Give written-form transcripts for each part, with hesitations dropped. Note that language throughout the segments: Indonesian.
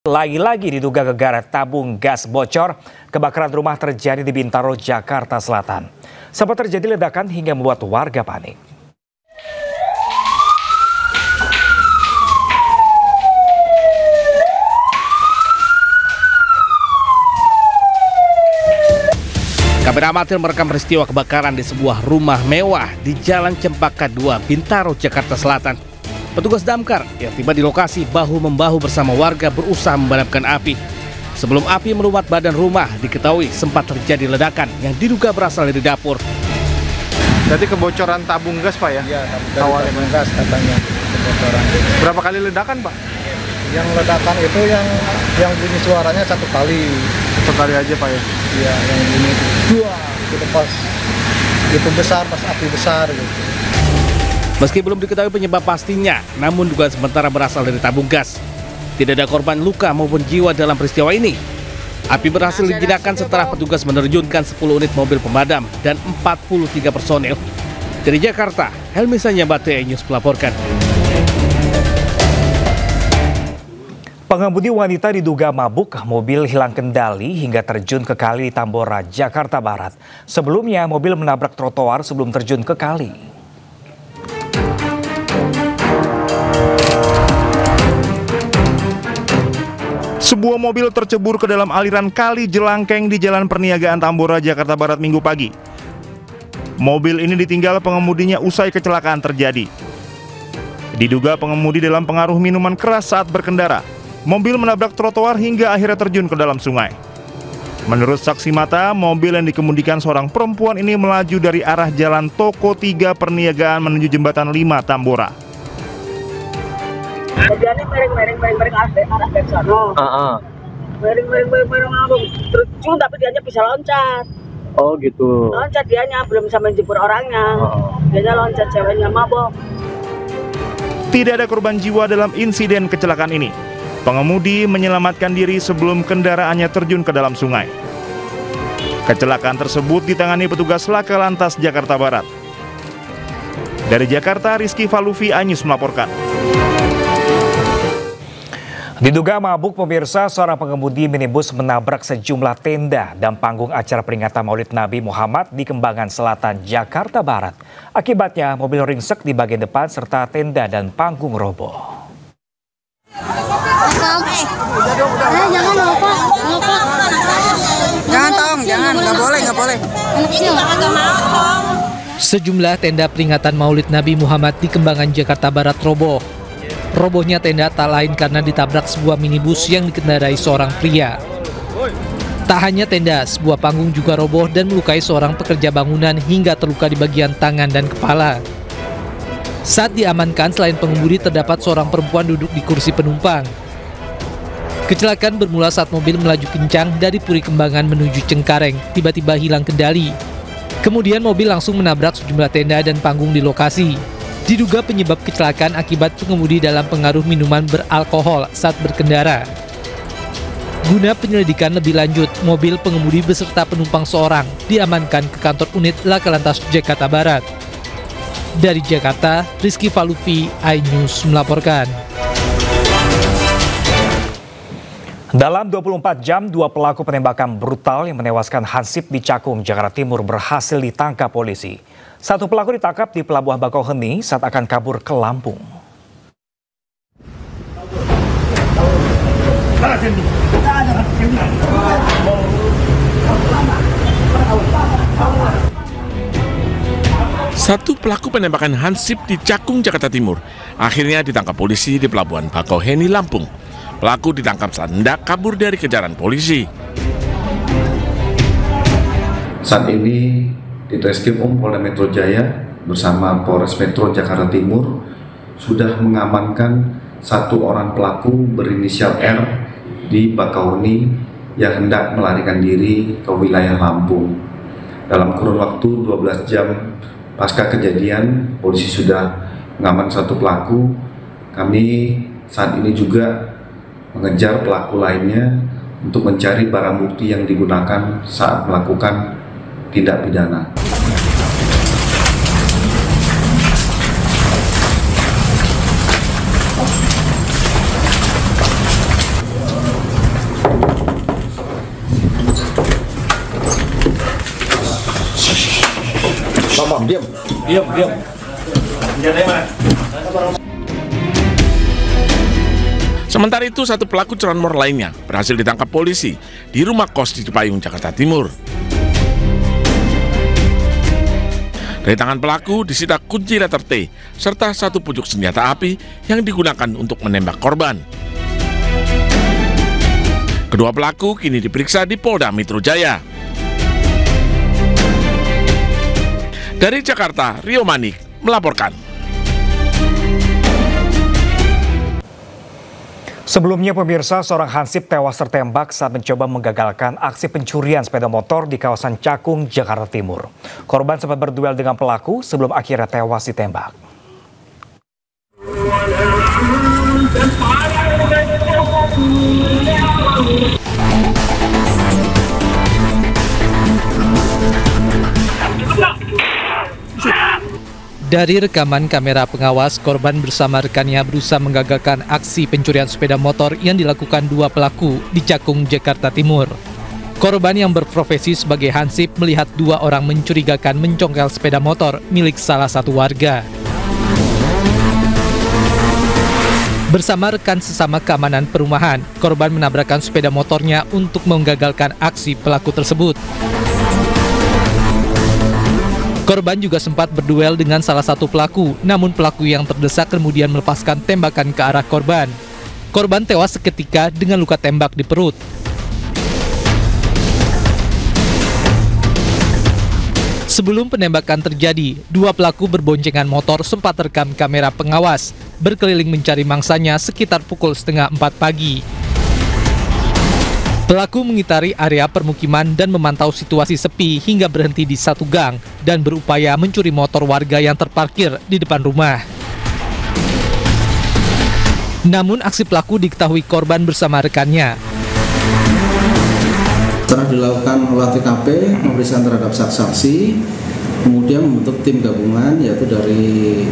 Lagi-lagi diduga gegara tabung gas bocor, kebakaran rumah terjadi di Bintaro, Jakarta Selatan. Sempat terjadi ledakan hingga membuat warga panik. Kamera amatir merekam peristiwa kebakaran di sebuah rumah mewah di Jalan Cempaka 2, Bintaro, Jakarta Selatan. Petugas damkar yang tiba di lokasi bahu-membahu bersama warga berusaha memadamkan api. Sebelum api melumat badan rumah, diketahui sempat terjadi ledakan yang diduga berasal dari dapur. Jadi kebocoran tabung gas, Pak, ya? Iya, tabung gas katanya kebocoran. Berapa kali ledakan, Pak? Yang ledakan itu yang bunyi suaranya satu kali. Satu kali aja, Pak, ya? Iya, yang bunyi dua, itu pas itu besar, pas api besar gitu. Meski belum diketahui penyebab pastinya, namun dugaan sementara berasal dari tabung gas. Tidak ada korban luka maupun jiwa dalam peristiwa ini. Api berhasil dijinakan setelah petugas menerjunkan 10 unit mobil pemadam dan 43 personil. Dari Jakarta, Helmi Sanyabate News melaporkan. Pengemudi wanita diduga mabuk, mobil hilang kendali hingga terjun ke kali di Tambora, Jakarta Barat. Sebelumnya, mobil menabrak trotoar sebelum terjun ke kali. Sebuah mobil tercebur ke dalam aliran kali Jelangkeng di Jalan Perniagaan Tambora, Jakarta Barat Minggu pagi. Mobil ini ditinggal pengemudinya usai kecelakaan terjadi. Diduga pengemudi dalam pengaruh minuman keras saat berkendara. Mobil menabrak trotoar hingga akhirnya terjun ke dalam sungai. Menurut saksi mata, mobil yang dikemudikan seorang perempuan ini melaju dari arah Jalan Toko 3 Perniagaan menuju Jembatan 5 Tambora. Kejadiannya mereng arah dari sana. Mereng abang terjun tapi dianya bisa loncat. Oh gitu. Loncat dianya belum bisa menjemput orangnya. Dianya loncat, ceweknya mabok. Tidak ada korban jiwa dalam insiden kecelakaan ini. Pengemudi menyelamatkan diri sebelum kendaraannya terjun ke dalam sungai. Kecelakaan tersebut ditangani petugas Laka Lantas Jakarta Barat. Dari Jakarta, Rizky Falufi, iNews melaporkan. Diduga mabuk, pemirsa, seorang pengemudi minibus menabrak sejumlah tenda dan panggung acara peringatan Maulid Nabi Muhammad di Kembangan Selatan, Jakarta Barat. Akibatnya, mobil ringsek di bagian depan serta tenda dan panggung roboh. Jangan, nggak boleh. Sejumlah tenda peringatan Maulid Nabi Muhammad di Kembangan, Jakarta Barat roboh. Robohnya tenda tak lain karena ditabrak sebuah minibus yang dikendarai seorang pria. Tak hanya tenda, sebuah panggung juga roboh dan melukai seorang pekerja bangunan hingga terluka di bagian tangan dan kepala. Saat diamankan, selain pengemudi terdapat seorang perempuan duduk di kursi penumpang. Kecelakaan bermula saat mobil melaju kencang dari Puri Kembangan menuju Cengkareng, tiba-tiba hilang kendali. Kemudian mobil langsung menabrak sejumlah tenda dan panggung di lokasi. Diduga penyebab kecelakaan akibat pengemudi dalam pengaruh minuman beralkohol saat berkendara. Guna penyelidikan lebih lanjut, mobil pengemudi beserta penumpang seorang diamankan ke kantor unit Laka Lantas Jakarta Barat. Dari Jakarta, Rizky Falufi, iNews melaporkan. Dalam 24 jam, 2 pelaku penembakan brutal yang menewaskan Hansip di Cakung, Jakarta Timur berhasil ditangkap polisi. Satu pelaku ditangkap di Pelabuhan Bakauheni saat akan kabur ke Lampung. Satu pelaku penembakan Hansip di Cakung, Jakarta Timur akhirnya ditangkap polisi di Pelabuhan Bakauheni, Lampung. Pelaku ditangkap saat hendak kabur dari kejaran polisi. Saat ini Ditreskrim Polda Metro Jaya bersama Polres Metro Jakarta Timur sudah mengamankan satu orang pelaku berinisial R di Bakauheni yang hendak melarikan diri ke wilayah Lampung. Dalam kurun waktu 12 jam pasca kejadian, polisi sudah mengamankan satu pelaku. Kami saat ini juga mengejar pelaku lainnya untuk mencari barang bukti yang digunakan saat melakukan tindak pidana. Diam. Sementara itu, satu pelaku curanmor lainnya berhasil ditangkap polisi di rumah kos di Cipayung, Jakarta Timur. Dari tangan pelaku disita kunci letter T serta satu pucuk senjata api yang digunakan untuk menembak korban. Kedua pelaku kini diperiksa di Polda Metro Jaya. Dari Jakarta, Rio Manik melaporkan. Sebelumnya pemirsa, seorang hansip tewas tertembak saat mencoba menggagalkan aksi pencurian sepeda motor di kawasan Cakung, Jakarta Timur. Korban sempat berduel dengan pelaku sebelum akhirnya tewas ditembak. Dari rekaman kamera pengawas, korban bersama rekannya berusaha menggagalkan aksi pencurian sepeda motor yang dilakukan dua pelaku di Cakung, Jakarta Timur. Korban yang berprofesi sebagai hansip melihat dua orang mencurigakan mencongkel sepeda motor milik salah satu warga. Bersama rekan sesama keamanan perumahan, korban menabrakkan sepeda motornya untuk menggagalkan aksi pelaku tersebut. Korban juga sempat berduel dengan salah satu pelaku, namun pelaku yang terdesak kemudian melepaskan tembakan ke arah korban. Korban tewas seketika dengan luka tembak di perut. Sebelum penembakan terjadi, dua pelaku berboncengan motor sempat rekam kamera pengawas, berkeliling mencari mangsanya sekitar pukul 3:30 pagi. Pelaku mengitari area permukiman dan memantau situasi sepi hingga berhenti di satu gang dan berupaya mencuri motor warga yang terparkir di depan rumah. Namun aksi pelaku diketahui korban bersama rekannya. Setelah dilakukan olah TKP, pemeriksaan terhadap saksi, kemudian membentuk tim gabungan yaitu dari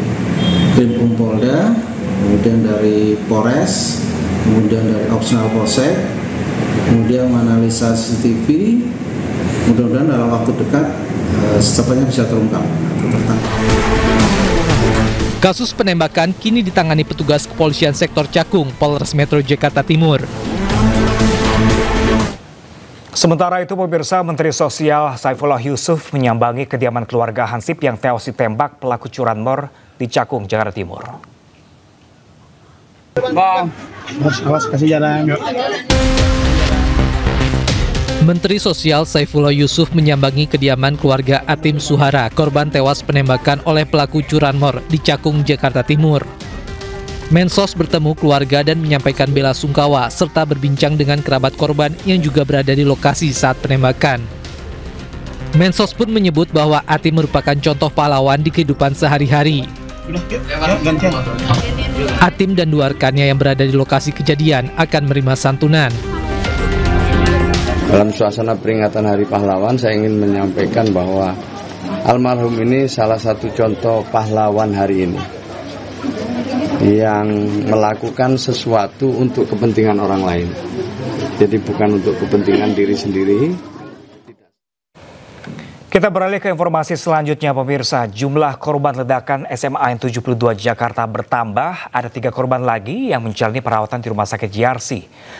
Krim Polda, kemudian dari Polres, kemudian dari Opsional Polsek, kemudian menganalisa CCTV, mudah-mudahan dalam waktu dekat secepatnya bisa terungkap atau tertangkap. Kasus penembakan kini ditangani petugas kepolisian sektor Cakung, Polres Metro Jakarta Timur. Sementara itu pemirsa, Menteri Sosial Saifullah Yusuf menyambangi kediaman keluarga hansip yang tewas ditembak pelaku curanmor di Cakung, Jakarta Timur. Bang, awas kasih jalan. Menteri Sosial Saifullah Yusuf menyambangi kediaman keluarga Atim Suhara, korban tewas penembakan oleh pelaku curanmor di Cakung, Jakarta Timur. Mensos bertemu keluarga dan menyampaikan bela sungkawa serta berbincang dengan kerabat korban yang juga berada di lokasi saat penembakan. Mensos pun menyebut bahwa Atim merupakan contoh pahlawan di kehidupan sehari-hari. Atim dan dua rekannya yang berada di lokasi kejadian akan menerima santunan. Dalam suasana peringatan Hari Pahlawan, saya ingin menyampaikan bahwa almarhum ini salah satu contoh pahlawan hari ini yang melakukan sesuatu untuk kepentingan orang lain. Jadi bukan untuk kepentingan diri sendiri. Kita beralih ke informasi selanjutnya pemirsa. Jumlah korban ledakan SMA N 72 Jakarta bertambah. Ada 3 korban lagi yang menjalani perawatan di Rumah Sakit JRC.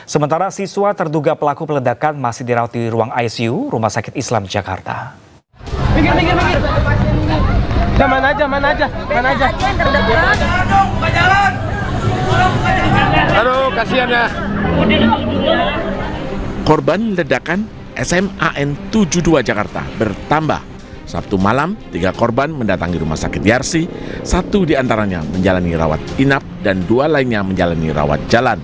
Sementara siswa terduga pelaku peledakan masih dirawat di ruang ICU Rumah Sakit Islam Jakarta. Minggir. Mana aja. Aduh, kasihan ya. Korban ledakan SMA N 72 Jakarta bertambah. Sabtu malam, 3 korban mendatangi Rumah Sakit JRC, 1 diantaranya menjalani rawat inap dan 2 lainnya menjalani rawat jalan.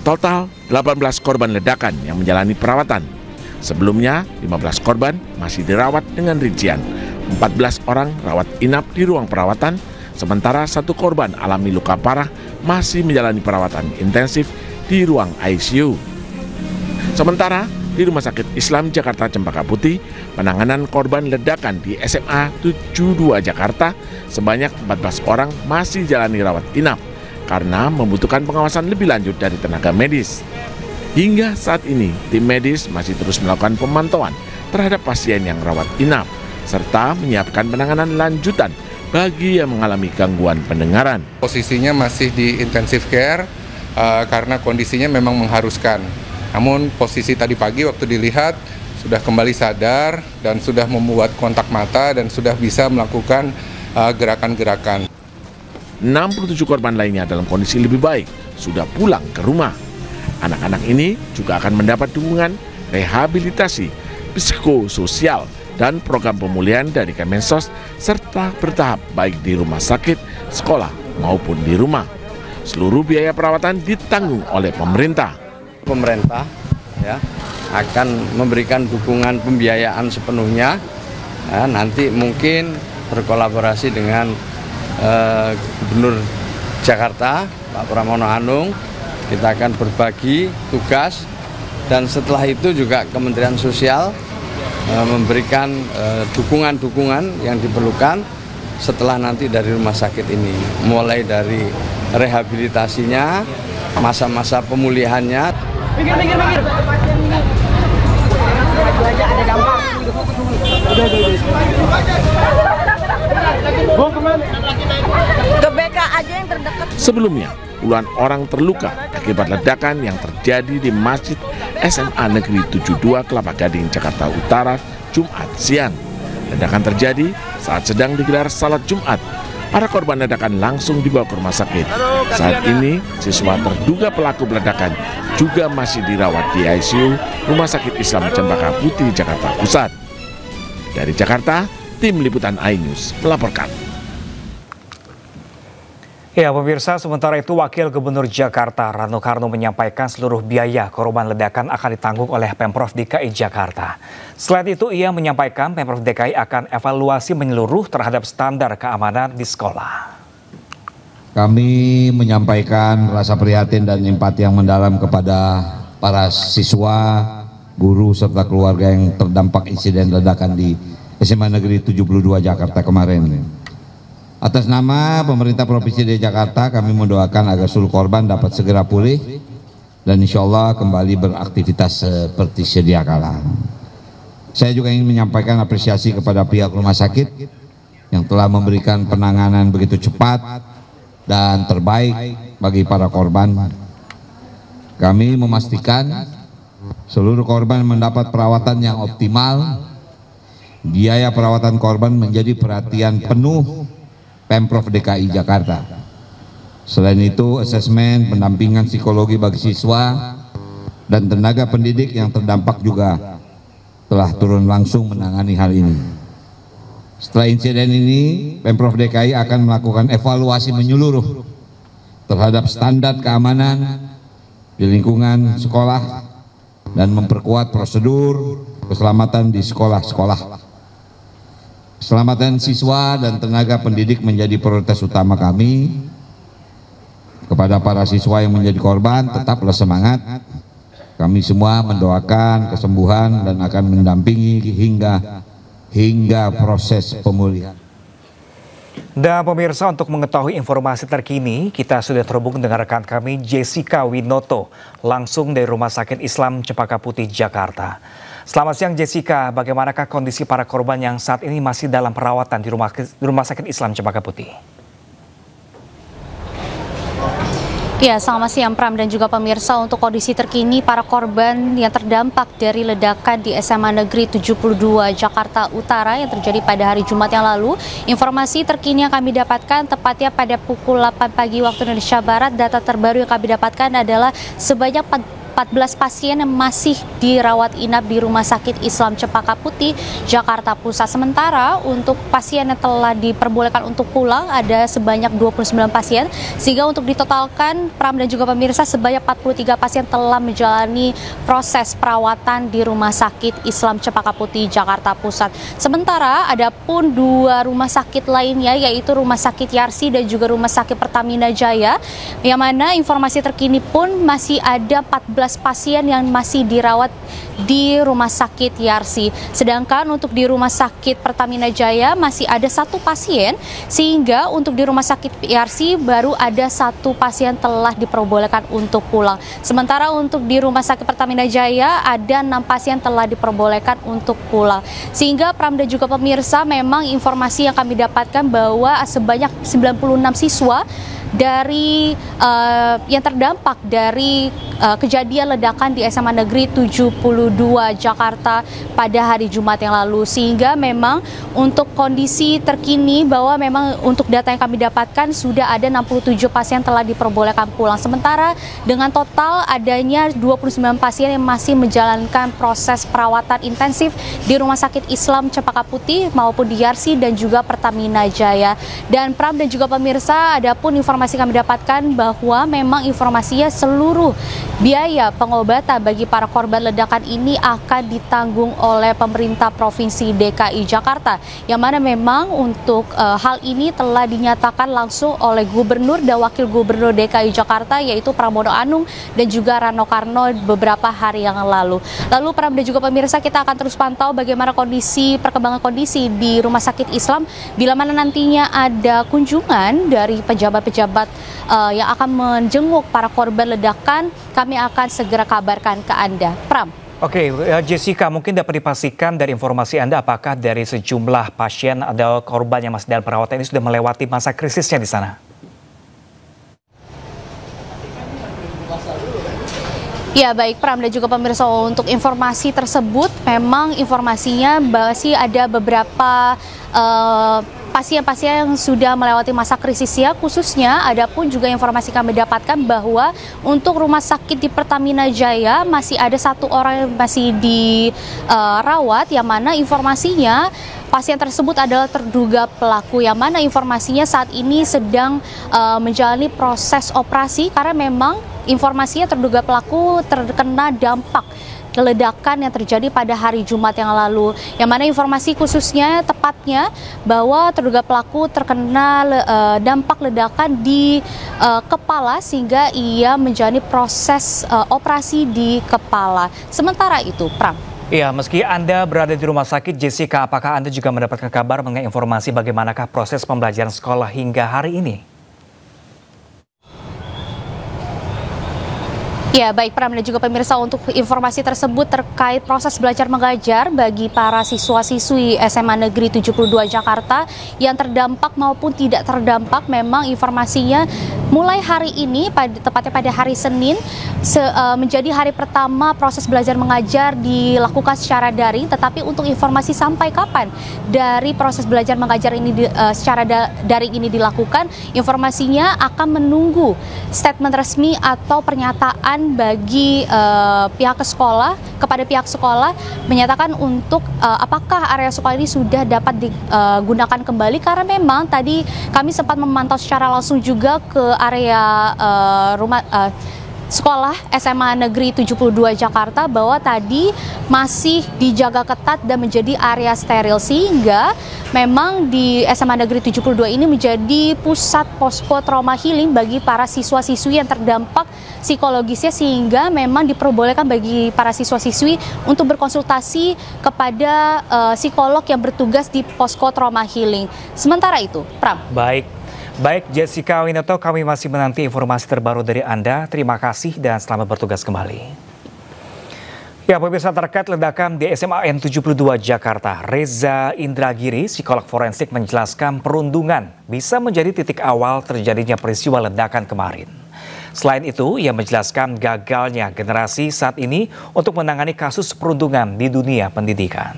Total 18 korban ledakan yang menjalani perawatan. Sebelumnya, 15 korban masih dirawat dengan rincian. 14 orang rawat inap di ruang perawatan, sementara 1 korban alami luka parah masih menjalani perawatan intensif di ruang ICU. Sementara di Rumah Sakit Islam Jakarta Cempaka Putih, penanganan korban ledakan di SMA 72 Jakarta sebanyak 14 orang masih jalani rawat inap karena membutuhkan pengawasan lebih lanjut dari tenaga medis. Hingga saat ini, tim medis masih terus melakukan pemantauan terhadap pasien yang rawat inap serta menyiapkan penanganan lanjutan bagi yang mengalami gangguan pendengaran. Posisinya masih di intensive care karena kondisinya memang mengharuskan. Namun posisi tadi pagi waktu dilihat sudah kembali sadar dan sudah membuat kontak mata dan sudah bisa melakukan gerakan-gerakan. 67 korban lainnya dalam kondisi lebih baik, sudah pulang ke rumah. Anak-anak ini juga akan mendapat dukungan rehabilitasi, psikososial, dan program pemulihan dari Kemensos serta bertahap baik di rumah sakit, sekolah, maupun di rumah. Seluruh biaya perawatan ditanggung oleh pemerintah. Pemerintah ya akan memberikan dukungan pembiayaan sepenuhnya. Nanti mungkin berkolaborasi dengan Gubernur Jakarta, Pak Pramono Anung. Kita akan berbagi tugas dan setelah itu juga Kementerian Sosial memberikan dukungan-dukungan yang diperlukan setelah nanti dari rumah sakit ini. Mulai dari rehabilitasinya, masa-masa pemulihannya. Minggir. Ada gampang. Ke BK aja yang terdekat. Sebelumnya, puluhan orang terluka akibat ledakan yang terjadi di Masjid SMA Negeri 72 Kelapa Gading, Jakarta Utara, Jumat siang. Ledakan terjadi saat sedang digelar salat Jumat. Para korban ledakan langsung dibawa ke rumah sakit. Saat ini, siswa terduga pelaku ledakan juga masih dirawat di ICU Rumah Sakit Islam Cempaka Putih, Jakarta Pusat. Dari Jakarta, tim liputan iNews melaporkan. Ya, pemirsa, sementara itu Wakil Gubernur Jakarta Rano Karno menyampaikan seluruh biaya korban ledakan akan ditanggung oleh Pemprov DKI Jakarta. Selain itu, ia menyampaikan Pemprov DKI akan evaluasi menyeluruh terhadap standar keamanan di sekolah. Kami menyampaikan rasa prihatin dan empati yang mendalam kepada para siswa, guru, serta keluarga yang terdampak insiden ledakan di SMA Negeri 72 Jakarta kemarin. Atas nama pemerintah Provinsi DKI Jakarta, kami mendoakan agar seluruh korban dapat segera pulih dan insya Allah kembali beraktivitas seperti sedia kala. Saya juga ingin menyampaikan apresiasi kepada pihak rumah sakit yang telah memberikan penanganan begitu cepat dan terbaik bagi para korban. Kami memastikan seluruh korban mendapat perawatan yang optimal. Biaya perawatan korban menjadi perhatian penuh Pemprov DKI Jakarta. Selain itu, asesmen pendampingan psikologi bagi siswa dan tenaga pendidik yang terdampak juga telah turun langsung menangani hal ini. Setelah insiden ini, Pemprov DKI akan melakukan evaluasi menyeluruh terhadap standar keamanan di lingkungan sekolah dan memperkuat prosedur keselamatan di sekolah-sekolah. Keselamatan siswa dan tenaga pendidik menjadi prioritas utama kami. Kepada para siswa yang menjadi korban, tetaplah semangat. Kami semua mendoakan kesembuhan dan akan mendampingi hingga proses pemulihan. Dan pemirsa, untuk mengetahui informasi terkini, kita sudah terhubung dengan rekan kami Jessica Winoto langsung dari Rumah Sakit Islam Cempaka Putih, Jakarta. Selamat siang Jessica, bagaimanakah kondisi para korban yang saat ini masih dalam perawatan di Rumah Sakit Islam Cempaka Putih? Ya, selamat siang Pram dan juga pemirsa. Untuk kondisi terkini para korban yang terdampak dari ledakan di SMA Negeri 72 Jakarta Utara yang terjadi pada hari Jumat yang lalu. Informasi terkini yang kami dapatkan tepatnya pada pukul 8 pagi waktu Indonesia Barat, data terbaru yang kami dapatkan adalah sebanyak 14 pasien yang masih dirawat inap di Rumah Sakit Islam Cempaka Putih, Jakarta Pusat. Sementara untuk pasien yang telah diperbolehkan untuk pulang ada sebanyak 29 pasien, sehingga untuk ditotalkan Pram dan juga pemirsa sebanyak 43 pasien telah menjalani proses perawatan di Rumah Sakit Islam Cempaka Putih, Jakarta Pusat. Sementara ada pun 2 rumah sakit lainnya, yaitu Rumah Sakit Yarsi dan juga Rumah Sakit Pertamina Jaya, yang mana informasi terkini pun masih ada 14 pasien yang masih dirawat di Rumah Sakit Yarsi. Sedangkan untuk di Rumah Sakit Pertamina Jaya masih ada 1 pasien, sehingga untuk di Rumah Sakit Yarsi baru ada 1 pasien telah diperbolehkan untuk pulang. Sementara untuk di Rumah Sakit Pertamina Jaya ada 6 pasien telah diperbolehkan untuk pulang. Sehingga Pram dan juga pemirsa, memang informasi yang kami dapatkan bahwa sebanyak 96 siswa dari yang terdampak dari kejadian ledakan di SMA Negeri 72 Jakarta pada hari Jumat yang lalu. Sehingga memang untuk kondisi terkini bahwa memang untuk data yang kami dapatkan sudah ada 67 pasien telah diperbolehkan pulang. Sementara dengan total adanya 29 pasien yang masih menjalankan proses perawatan intensif di Rumah Sakit Islam Cempaka Putih maupun di Yarsi dan juga Pertamina Jaya. Dan Pram dan juga pemirsa, adapun informasi kami dapatkan bahwa memang informasinya seluruh biaya pengobatan bagi para korban ledakan ini akan ditanggung oleh pemerintah Provinsi DKI Jakarta, yang mana memang untuk hal ini telah dinyatakan langsung oleh Gubernur dan Wakil Gubernur DKI Jakarta, yaitu Pramono Anung dan juga Rano Karno beberapa hari yang lalu. Lalu Pram dan juga pemirsa, kita akan terus pantau bagaimana perkembangan kondisi di Rumah Sakit Islam bila mana nantinya ada kunjungan dari pejabat-pejabat yang akan menjenguk para korban ledakan. Kami akan segera kabarkan ke Anda. Pram. Oke, Jessica, mungkin dapat dipastikan dari informasi Anda apakah dari sejumlah pasien atau korban yang masih dalam perawatan ini sudah melewati masa krisisnya di sana? Ya, baik Pram dan juga pemirsa, untuk informasi tersebut memang informasinya masih ada beberapa pasien-pasien yang sudah melewati masa krisisnya, khususnya adapun juga informasi kami dapatkan bahwa untuk rumah sakit di Pertamina Jaya masih ada 1 orang yang masih dirawat, yang mana informasinya pasien tersebut adalah terduga pelaku, yang mana informasinya saat ini sedang menjalani proses operasi karena memang informasinya terduga pelaku terkena dampak ledakan yang terjadi pada hari Jumat yang lalu, yang mana informasi khususnya tepatnya bahwa terduga pelaku terkena dampak ledakan di kepala sehingga ia menjalani proses operasi di kepala. Sementara itu, Pram. Iya, meski Anda berada di rumah sakit, Jessica, apakah Anda juga mendapatkan kabar mengenai informasi bagaimanakah proses pembelajaran sekolah hingga hari ini? Ya, baik Pram dan juga pemirsa, untuk informasi tersebut terkait proses belajar mengajar bagi para siswa-siswi SMA Negeri 72 Jakarta yang terdampak maupun tidak terdampak, memang informasinya mulai hari ini, tepatnya pada hari Senin, menjadi hari pertama proses belajar mengajar dilakukan secara daring. Tetapi untuk informasi sampai kapan dari proses belajar mengajar ini secara daring ini dilakukan, informasinya akan menunggu statement resmi atau pernyataan bagi pihak sekolah, kepada pihak sekolah menyatakan untuk apakah area sekolah ini sudah dapat digunakan kembali, karena memang tadi kami sempat memantau secara langsung juga ke area sekolah SMA Negeri 72 Jakarta bahwa tadi masih dijaga ketat dan menjadi area steril, sehingga memang di SMA Negeri 72 ini menjadi pusat posko trauma healing bagi para siswa-siswi yang terdampak psikologisnya, sehingga memang diperbolehkan bagi para siswa-siswi untuk berkonsultasi kepada psikolog yang bertugas di posko trauma healing. Sementara itu, Pram. Baik Jessica Winoto, kami masih menanti informasi terbaru dari Anda. Terima kasih dan selamat bertugas kembali. Ya, pemirsa, terkait ledakan di SMAN 72 Jakarta, Reza Indragiri, psikolog forensik, menjelaskan perundungan bisa menjadi titik awal terjadinya peristiwa ledakan kemarin. Selain itu, ia menjelaskan gagalnya generasi saat ini untuk menangani kasus perundungan di dunia pendidikan.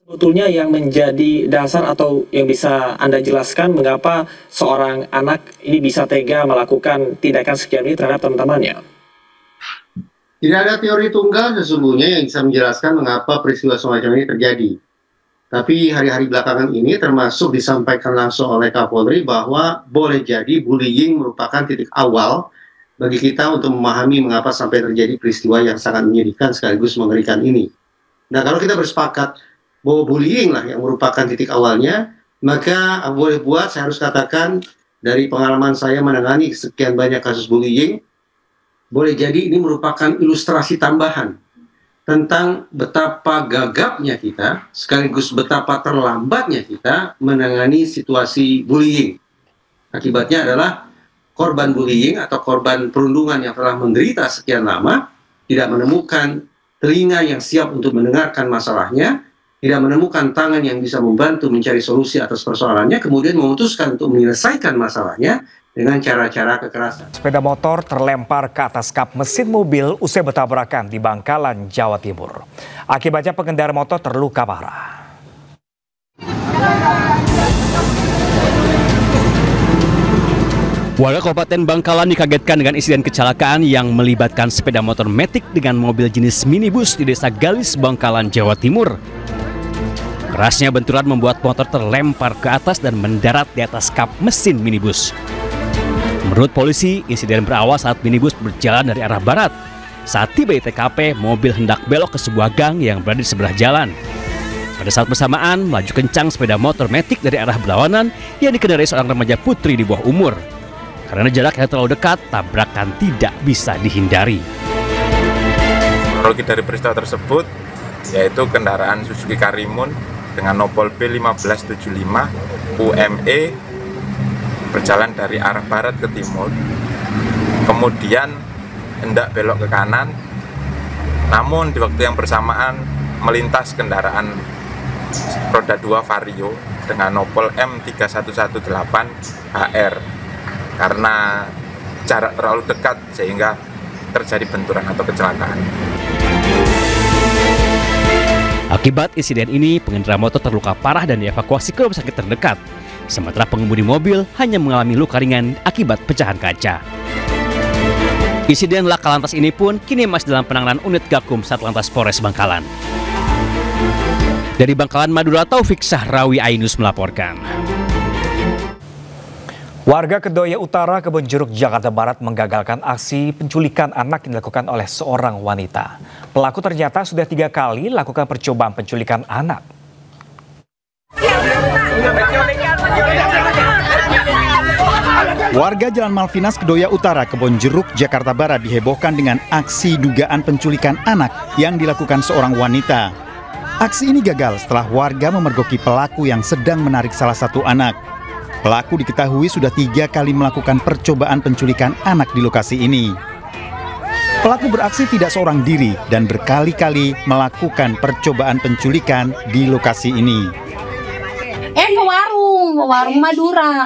Sebetulnya yang menjadi dasar atau yang bisa Anda jelaskan mengapa seorang anak ini bisa tega melakukan tindakan sekian ini terhadap teman-temannya? Tidak ada teori tunggal sesungguhnya yang bisa menjelaskan mengapa peristiwa semacam ini terjadi. Tapi hari-hari belakangan ini termasuk disampaikan langsung oleh Kapolri bahwa boleh jadi bullying merupakan titik awal bagi kita untuk memahami mengapa sampai terjadi peristiwa yang sangat menyedihkan sekaligus mengerikan ini. Nah, kalau kita bersepakat bahwa bullying lah yang merupakan titik awalnya, maka boleh buat saya harus katakan dari pengalaman saya menangani sekian banyak kasus bullying, boleh jadi ini merupakan ilustrasi tambahan tentang betapa gagapnya kita, sekaligus betapa terlambatnya kita menangani situasi bullying. Akibatnya adalah korban bullying atau korban perundungan yang telah menderita sekian lama tidak menemukan telinga yang siap untuk mendengarkan masalahnya, tidak menemukan tangan yang bisa membantu mencari solusi atas persoalannya, kemudian memutuskan untuk menyelesaikan masalahnya dengan cara-cara kekerasan. Sepeda motor terlempar ke atas kap mesin mobil usai bertabrakan di Bangkalan, Jawa Timur. Akibatnya pengendara motor terluka parah. Warga Kabupaten Bangkalan dikagetkan dengan insiden kecelakaan yang melibatkan sepeda motor Matic dengan mobil jenis minibus di Desa Galis, Bangkalan, Jawa Timur. Kerasnya benturan membuat motor terlempar ke atas dan mendarat di atas kap mesin minibus. Menurut polisi, insiden berawal saat minibus berjalan dari arah barat. Saat tiba di TKP, mobil hendak belok ke sebuah gang yang berada di sebelah jalan. Pada saat bersamaan, melaju kencang sepeda motor Matic dari arah berlawanan yang dikendarai seorang remaja putri di bawah umur. Karena jarak yang terlalu dekat, tabrakan tidak bisa dihindari. Kronologi dari peristiwa tersebut yaitu kendaraan Suzuki Karimun dengan nopol B1575 UME berjalan dari arah barat ke timur, kemudian hendak belok ke kanan, namun di waktu yang bersamaan melintas kendaraan roda 2 Vario dengan nopol M3118HR. Karena jarak terlalu dekat sehingga terjadi benturan atau kecelakaan. Akibat insiden ini, pengendara motor terluka parah dan dievakuasi ke rumah sakit terdekat. Sementara pengemudi mobil hanya mengalami luka ringan akibat pecahan kaca. Insiden laka lantas ini pun kini masih dalam penanganan unit Gakum Satlantas Polres Bangkalan. Dari Bangkalan, Madura, Taufik Sahrawi Ainus melaporkan. Warga Kedoya Utara, Kebonjeruk, Jakarta Barat menggagalkan aksi penculikan anak yang dilakukan oleh seorang wanita. Pelaku ternyata sudah 3 kali lakukan percobaan penculikan anak. Warga Jalan Malvinas, Kedoya Utara, Kebonjeruk, Jakarta Barat dihebohkan dengan aksi dugaan penculikan anak yang dilakukan seorang wanita. Aksi ini gagal setelah warga memergoki pelaku yang sedang menarik salah satu anak. Pelaku diketahui sudah 3 kali melakukan percobaan penculikan anak di lokasi ini. Pelaku beraksi tidak seorang diri dan berkali-kali melakukan percobaan penculikan di lokasi ini. Ke warung Madura.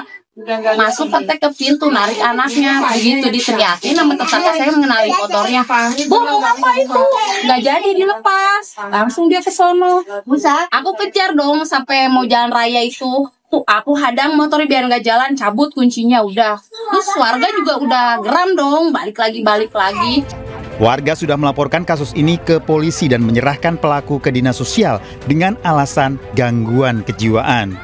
Masuk ketek ke pintu, narik anaknya. Begitu diteriakin sama tetangga saya mengenali motornya. Bu, mau ngapain bu? Nggak jadi dilepas. Langsung dia ke sono. Aku kejar dong sampai mau jalan raya itu. Aku hadang motornya biar nggak jalan, cabut kuncinya udah. Terus warga juga udah geram dong, balik lagi. Warga sudah melaporkan kasus ini ke polisi dan menyerahkan pelaku ke dinas sosial dengan alasan gangguan kejiwaan.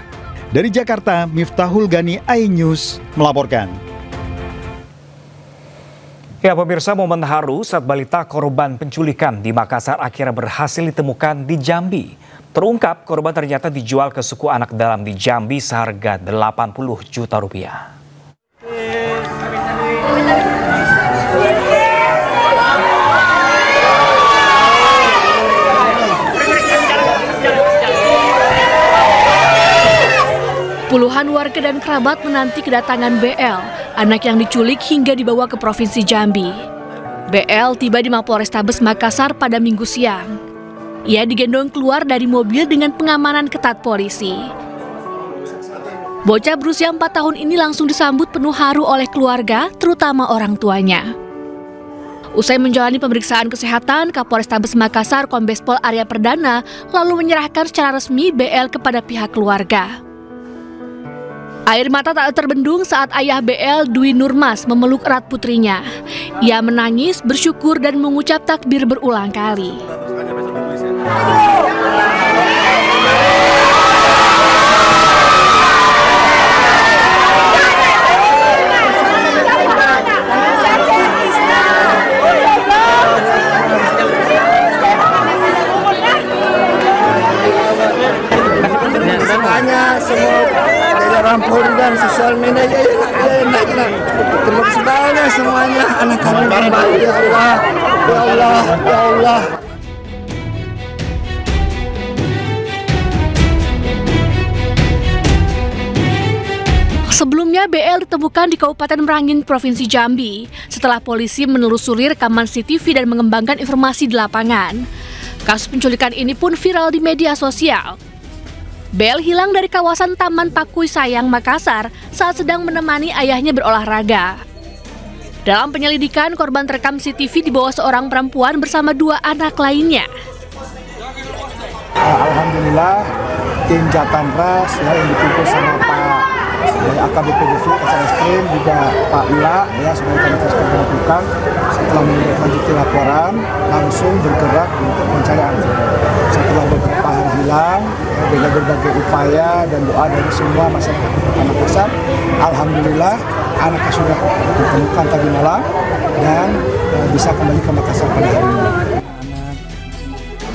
Dari Jakarta, Miftahul Gani, iNews melaporkan. Ya pemirsa, momen haru saat balita korban penculikan di Makassar akhirnya berhasil ditemukan di Jambi. Terungkap korban ternyata dijual ke suku anak dalam di Jambi seharga 80 juta rupiah. Puluhan warga dan kerabat menanti kedatangan BL, anak yang diculik hingga dibawa ke Provinsi Jambi. BL tiba di Mapolrestabes Makassar pada Minggu siang. Ia digendong keluar dari mobil dengan pengamanan ketat polisi. Bocah berusia 4 tahun ini langsung disambut penuh haru oleh keluarga, terutama orang tuanya. Usai menjalani pemeriksaan kesehatan, Kapolrestabes Makassar Kombes Pol Arya Perdana lalu menyerahkan secara resmi BL kepada pihak keluarga. Air mata tak terbendung saat ayah BL, Dwi Nurmas, memeluk erat putrinya. Ia menangis, bersyukur dan mengucap takbir berulang kali. Semuanya semua jajaran Polri dan sosial media enak. Terima kasih banyak semuanya anak kami kembali ya Allah, ya Allah, ya Allah. Sebelumnya BL ditemukan di Kabupaten Merangin, Provinsi Jambi, setelah polisi menelusuri rekaman CCTV dan mengembangkan informasi di lapangan. Kasus penculikan ini pun viral di media sosial. BL hilang dari kawasan Taman Pakui Sayang, Makassar saat sedang menemani ayahnya berolahraga. Dalam penyelidikan, korban terekam CCTV di bawah seorang perempuan bersama 2 anak lainnya. Alhamdulillah, tim Jatantras yang dipimpin sama Pak AKBP Devik Satreskrim juga Pak Ila ya sebagai kandidat melakukan setelah menindaklanjuti laporan langsung bergerak untuk mencari anak. Setelah beberapa hari hilang dengan berbagai upaya dan doa dari semua masyarakat Kota Makassar, alhamdulillah anaknya sudah ditemukan tadi malam dan bisa kembali ke Makassar pada hari ini.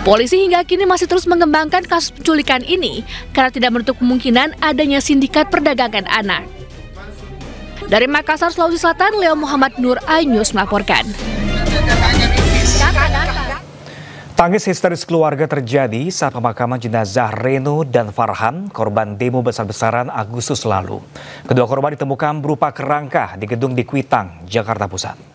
Polisi hingga kini masih terus mengembangkan kasus penculikan ini karena tidak menutup kemungkinan adanya sindikat perdagangan anak. Dari Makassar, Sulawesi Selatan, Leo Muhammad Nur, iNews melaporkan. Tangis histeris keluarga terjadi saat pemakaman jenazah Reno dan Farhan, korban demo besar-besaran Agustus lalu. Kedua korban ditemukan berupa kerangka di gedung di Kuitang, Jakarta Pusat.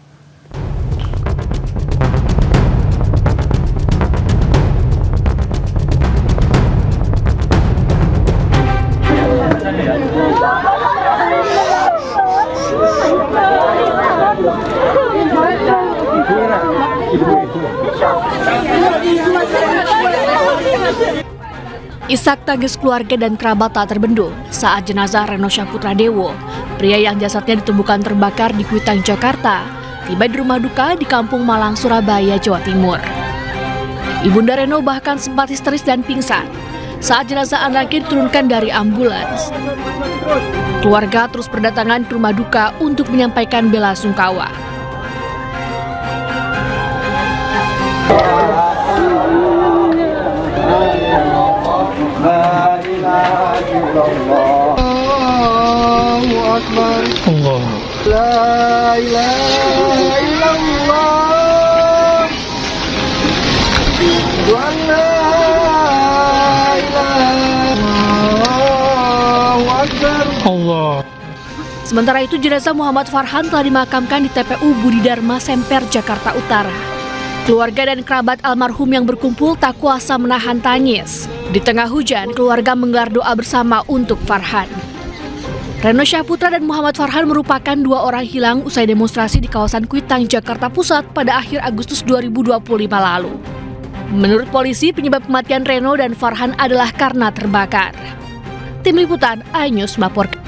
Isak tangis keluarga dan kerabat tak terbendung saat jenazah Reno Syaputra Dewo, pria yang jasadnya ditemukan terbakar di Kuitang, Jakarta, tiba di rumah duka di Kampung Malang, Surabaya, Jawa Timur. Ibunda Reno bahkan sempat histeris dan pingsan saat jenazah anaknya diturunkan dari ambulans. Keluarga terus berdatangan ke rumah duka untuk menyampaikan bela sungkawa. Sementara itu, jenazah Muhammad Farhan telah dimakamkan di TPU Budi Dharma Semper, Jakarta Utara. Keluarga dan kerabat almarhum yang berkumpul tak kuasa menahan tangis. Di tengah hujan, keluarga menggelar doa bersama untuk Farhan. Reno Syaputra dan Muhammad Farhan merupakan 2 orang hilang usai demonstrasi di kawasan Kuitang, Jakarta Pusat pada akhir Agustus 2025 lalu. Menurut polisi, penyebab kematian Reno dan Farhan adalah karena terbakar. Tim Liputan iNews melaporkan.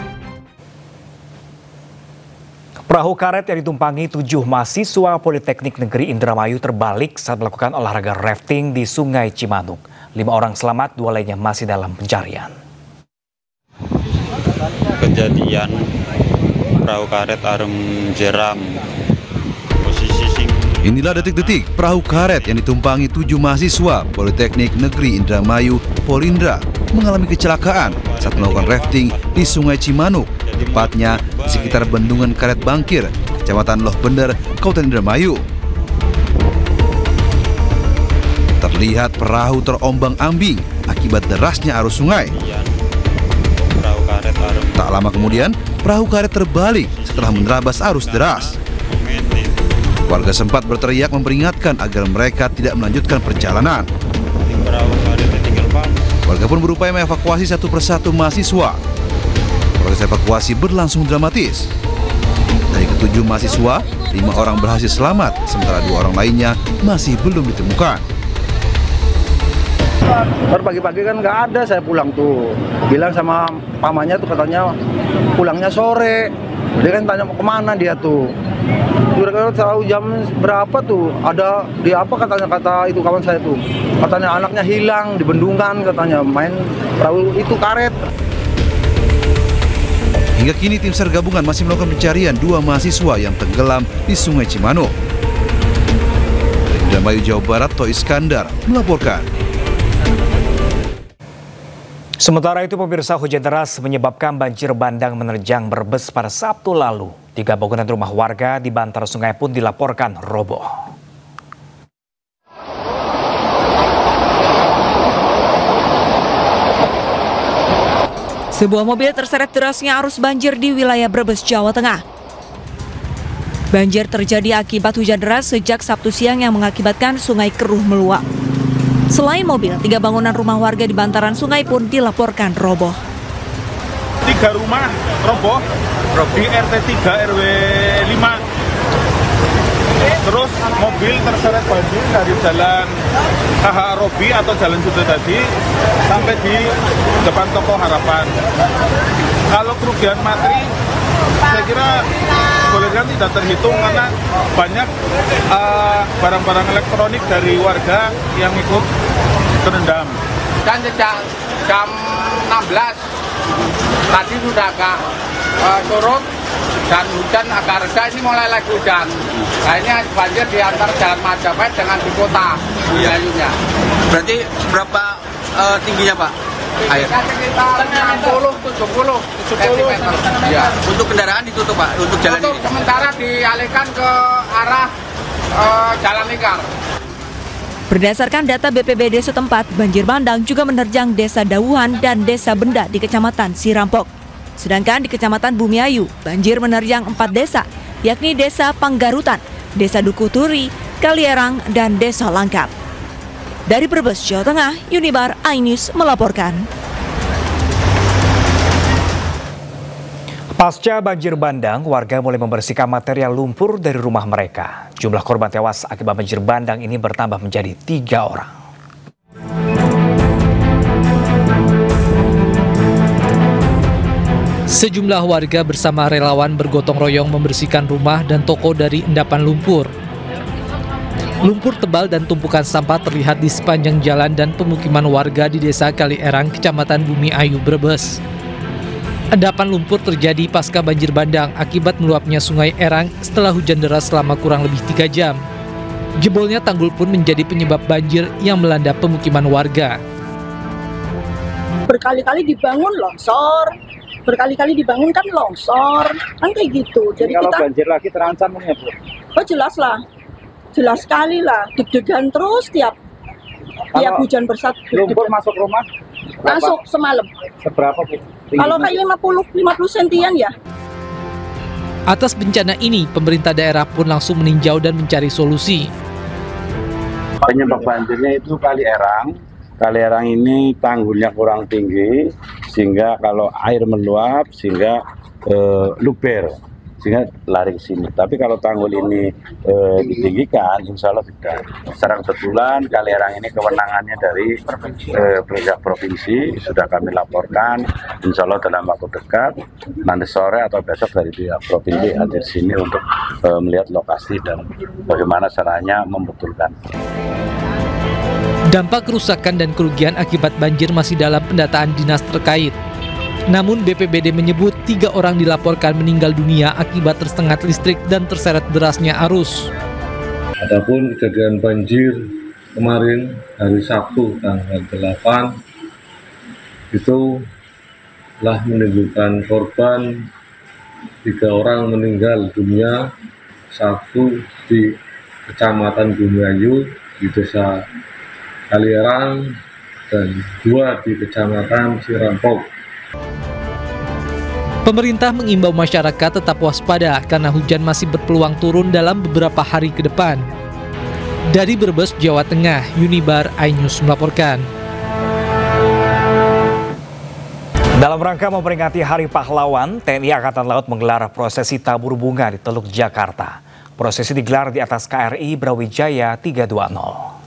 Perahu karet yang ditumpangi 7 mahasiswa Politeknik Negeri Indramayu terbalik saat melakukan olahraga rafting di Sungai Cimanuk. 5 orang selamat, 2 lainnya masih dalam pencarian. Kejadian perahu karet arem jeram. Inilah detik-detik perahu karet yang ditumpangi 7 mahasiswa Politeknik Negeri Indramayu Polindra mengalami kecelakaan saat melakukan rafting di Sungai Cimanuk, tepatnya di sekitar Bendungan Karet Bangkir, Kecamatan Loh Bender, Kabupaten Indramayu. Terlihat perahu terombang-ambing akibat derasnya arus sungai. Tak lama kemudian, perahu karet terbalik setelah menerabas arus deras. Warga sempat berteriak memperingatkan agar mereka tidak melanjutkan perjalanan. Warga pun berupaya mengevakuasi satu persatu mahasiswa. Proses evakuasi berlangsung dramatis. Dari ke-7 mahasiswa, 5 orang berhasil selamat, sementara 2 orang lainnya masih belum ditemukan. Pagi-pagi kan nggak ada, saya pulang tuh. Bilang sama pamannya tuh katanya pulangnya sore. Dia kan tanya mau kemana dia tuh. Kira-kira tahu jam berapa tuh, ada di apa katanya, kata itu kawan saya tuh. Katanya anaknya hilang di bendungan, katanya main perahu itu karet. Hingga kini tim SAR gabungan masih melakukan pencarian 2 mahasiswa yang tenggelam di Sungai Cimanuk. Dari Indramayu, Jawa Barat, Toh Iskandar melaporkan. Sementara itu, pemirsa, hujan deras menyebabkan banjir bandang menerjang Brebes pada Sabtu lalu. 3 bangunan rumah warga di bantaran sungai pun dilaporkan roboh. Sebuah mobil terseret derasnya arus banjir di wilayah Brebes, Jawa Tengah. Banjir terjadi akibat hujan deras sejak Sabtu siang yang mengakibatkan sungai keruh meluap. Selain mobil, 3 bangunan rumah warga di bantaran sungai pun dilaporkan roboh. 3 rumah roboh di RT 3 RW 5. Terus mobil terseret banjir dari jalan KH Robi atau Jalan Sudo tadi sampai di depan Toko Harapan. Kalau kerugian materi, saya kira boleh kan tidak terhitung karena banyak barang-barang elektronik dari warga yang ikut terendam. Dan sejak jam 16 tadi sudah agak surut dan hujan agak reda, ini mulai lagi hujan. Nah ini banjir di antara Jalan Majapahit dengan di kota Buyayunya. Berarti berapa tingginya Pak? Air? Sekitar 60-70 cm. Ya. Untuk kendaraan ditutup Pak? Untuk jalan ini? Sementara dialihkan ke arah Jalan Lingkar. Berdasarkan data BPBD setempat, banjir bandang juga menerjang Desa Dawuhan dan Desa Benda di Kecamatan Sirampok. Sedangkan di Kecamatan Bumiayu, banjir menerjang 4 desa, yakni Desa Panggarutan, Desa Dukuturi, Kalierang, dan Desa Langkap. Dari Brebes, Jawa Tengah, Unibar iNews melaporkan. Pasca banjir bandang, warga mulai membersihkan material lumpur dari rumah mereka. Jumlah korban tewas akibat banjir bandang ini bertambah menjadi 3 orang. Sejumlah warga bersama relawan bergotong royong membersihkan rumah dan toko dari endapan lumpur. Lumpur tebal dan tumpukan sampah terlihat di sepanjang jalan dan pemukiman warga di Desa Kalierang, Kecamatan Bumiayu, Brebes. Endapan lumpur terjadi pasca banjir bandang akibat meluapnya Sungai Erang setelah hujan deras selama kurang lebih 3 jam. Jebolnya tanggul pun menjadi penyebab banjir yang melanda pemukiman warga. Berkali-kali dibangun longsor, berkali-kali dibangun kan longsor, kan kayak gitu. Jadi kalau kita banjir lagi terancam ya Bu? Oh jelas lah, jelas sekali lah, deg-degan terus tiap hujan besar. Lumpur masuk rumah? Masuk semalam. Seberapa Bu? Kalau kayak 50 sentian ya. Atas bencana ini, pemerintah daerah pun langsung meninjau dan mencari solusi. Penyebab banjirnya itu Kali Erang. Kali Erang ini tanggulnya kurang tinggi, sehingga kalau air meluap, sehingga luber, sehingga lari ke sini. Tapi kalau tanggul ini ditinggikan, insya Allah tidak. Secara kebetulan Kali Erang ini kewenangannya dari pemerintah provinsi, sudah kami laporkan, insya Allah dalam waktu dekat, nanti sore atau besok dari pihak provinsi hadir sini untuk melihat lokasi dan bagaimana caranya membetulkan. Dampak kerusakan dan kerugian akibat banjir masih dalam pendataan dinas terkait. Namun BPBD menyebut 3 orang dilaporkan meninggal dunia akibat tersengat listrik dan terseret derasnya arus. Adapun kejadian banjir kemarin hari Sabtu tanggal 8 itu telah menimbulkan korban 3 orang meninggal dunia, 1 di Kecamatan Bumiayu di Desa Kalierang dan 2 di Kecamatan Sirampok. Pemerintah mengimbau masyarakat tetap waspada karena hujan masih berpeluang turun dalam beberapa hari ke depan. Dari Brebes, Jawa Tengah, Unibar iNews melaporkan. Dalam rangka memperingati Hari Pahlawan, TNI Angkatan Laut menggelar prosesi tabur bunga di Teluk Jakarta. Prosesi digelar di atas KRI Brawijaya 320.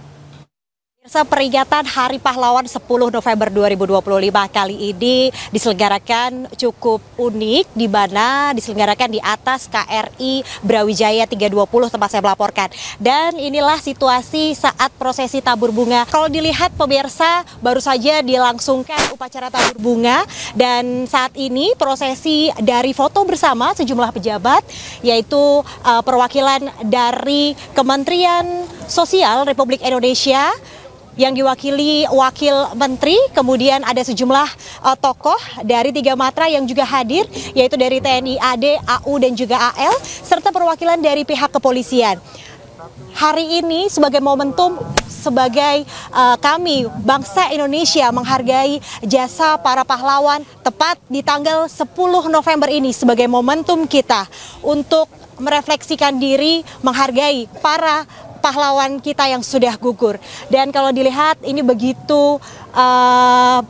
Peringatan Hari Pahlawan 10 November 2025 kali ini diselenggarakan cukup unik, di mana diselenggarakan di atas KRI Brawijaya 320 tempat saya melaporkan. Dan inilah situasi saat prosesi tabur bunga. Kalau dilihat pemirsa, baru saja dilangsungkan upacara tabur bunga, dan saat ini prosesi dari foto bersama sejumlah pejabat, yaitu perwakilan dari Kementerian Sosial Republik Indonesia, yang diwakili wakil menteri, kemudian ada sejumlah tokoh dari 3 matra yang juga hadir, yaitu dari TNI AD, AU, dan juga AL, serta perwakilan dari pihak kepolisian. Hari ini sebagai momentum, sebagai kami bangsa Indonesia menghargai jasa para pahlawan, tepat di tanggal 10 November ini sebagai momentum kita untuk merefleksikan diri, menghargai para pahlawan kita yang sudah gugur. Dan kalau dilihat ini begitu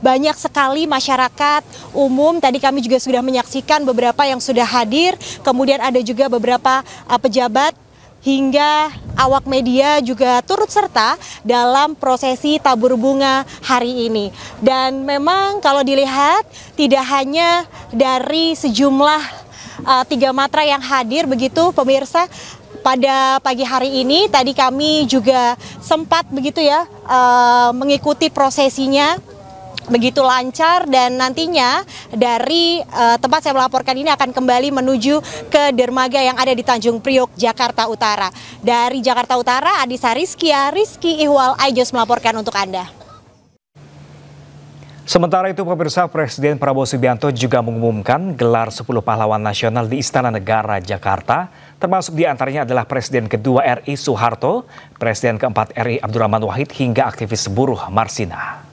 banyak sekali masyarakat umum, tadi kami juga sudah menyaksikan beberapa yang sudah hadir, kemudian ada juga beberapa pejabat hingga awak media juga turut serta dalam prosesi tabur bunga hari ini. Dan memang kalau dilihat tidak hanya dari sejumlah 3 matra yang hadir begitu pemirsa, pada pagi hari ini tadi kami juga sempat begitu ya mengikuti prosesinya begitu lancar, dan nantinya dari tempat saya melaporkan ini akan kembali menuju ke dermaga yang ada di Tanjung Priok, Jakarta Utara. Dari Jakarta Utara, Adisa Rizkia, Rizky Ihwal, iJOS melaporkan untuk Anda. Sementara itu pemirsa, Presiden Prabowo Subianto juga mengumumkan gelar 10 pahlawan nasional di Istana Negara Jakarta, termasuk diantaranya adalah Presiden kedua RI Soeharto, Presiden keempat RI Abdurrahman Wahid, hingga aktivis buruh Marsina.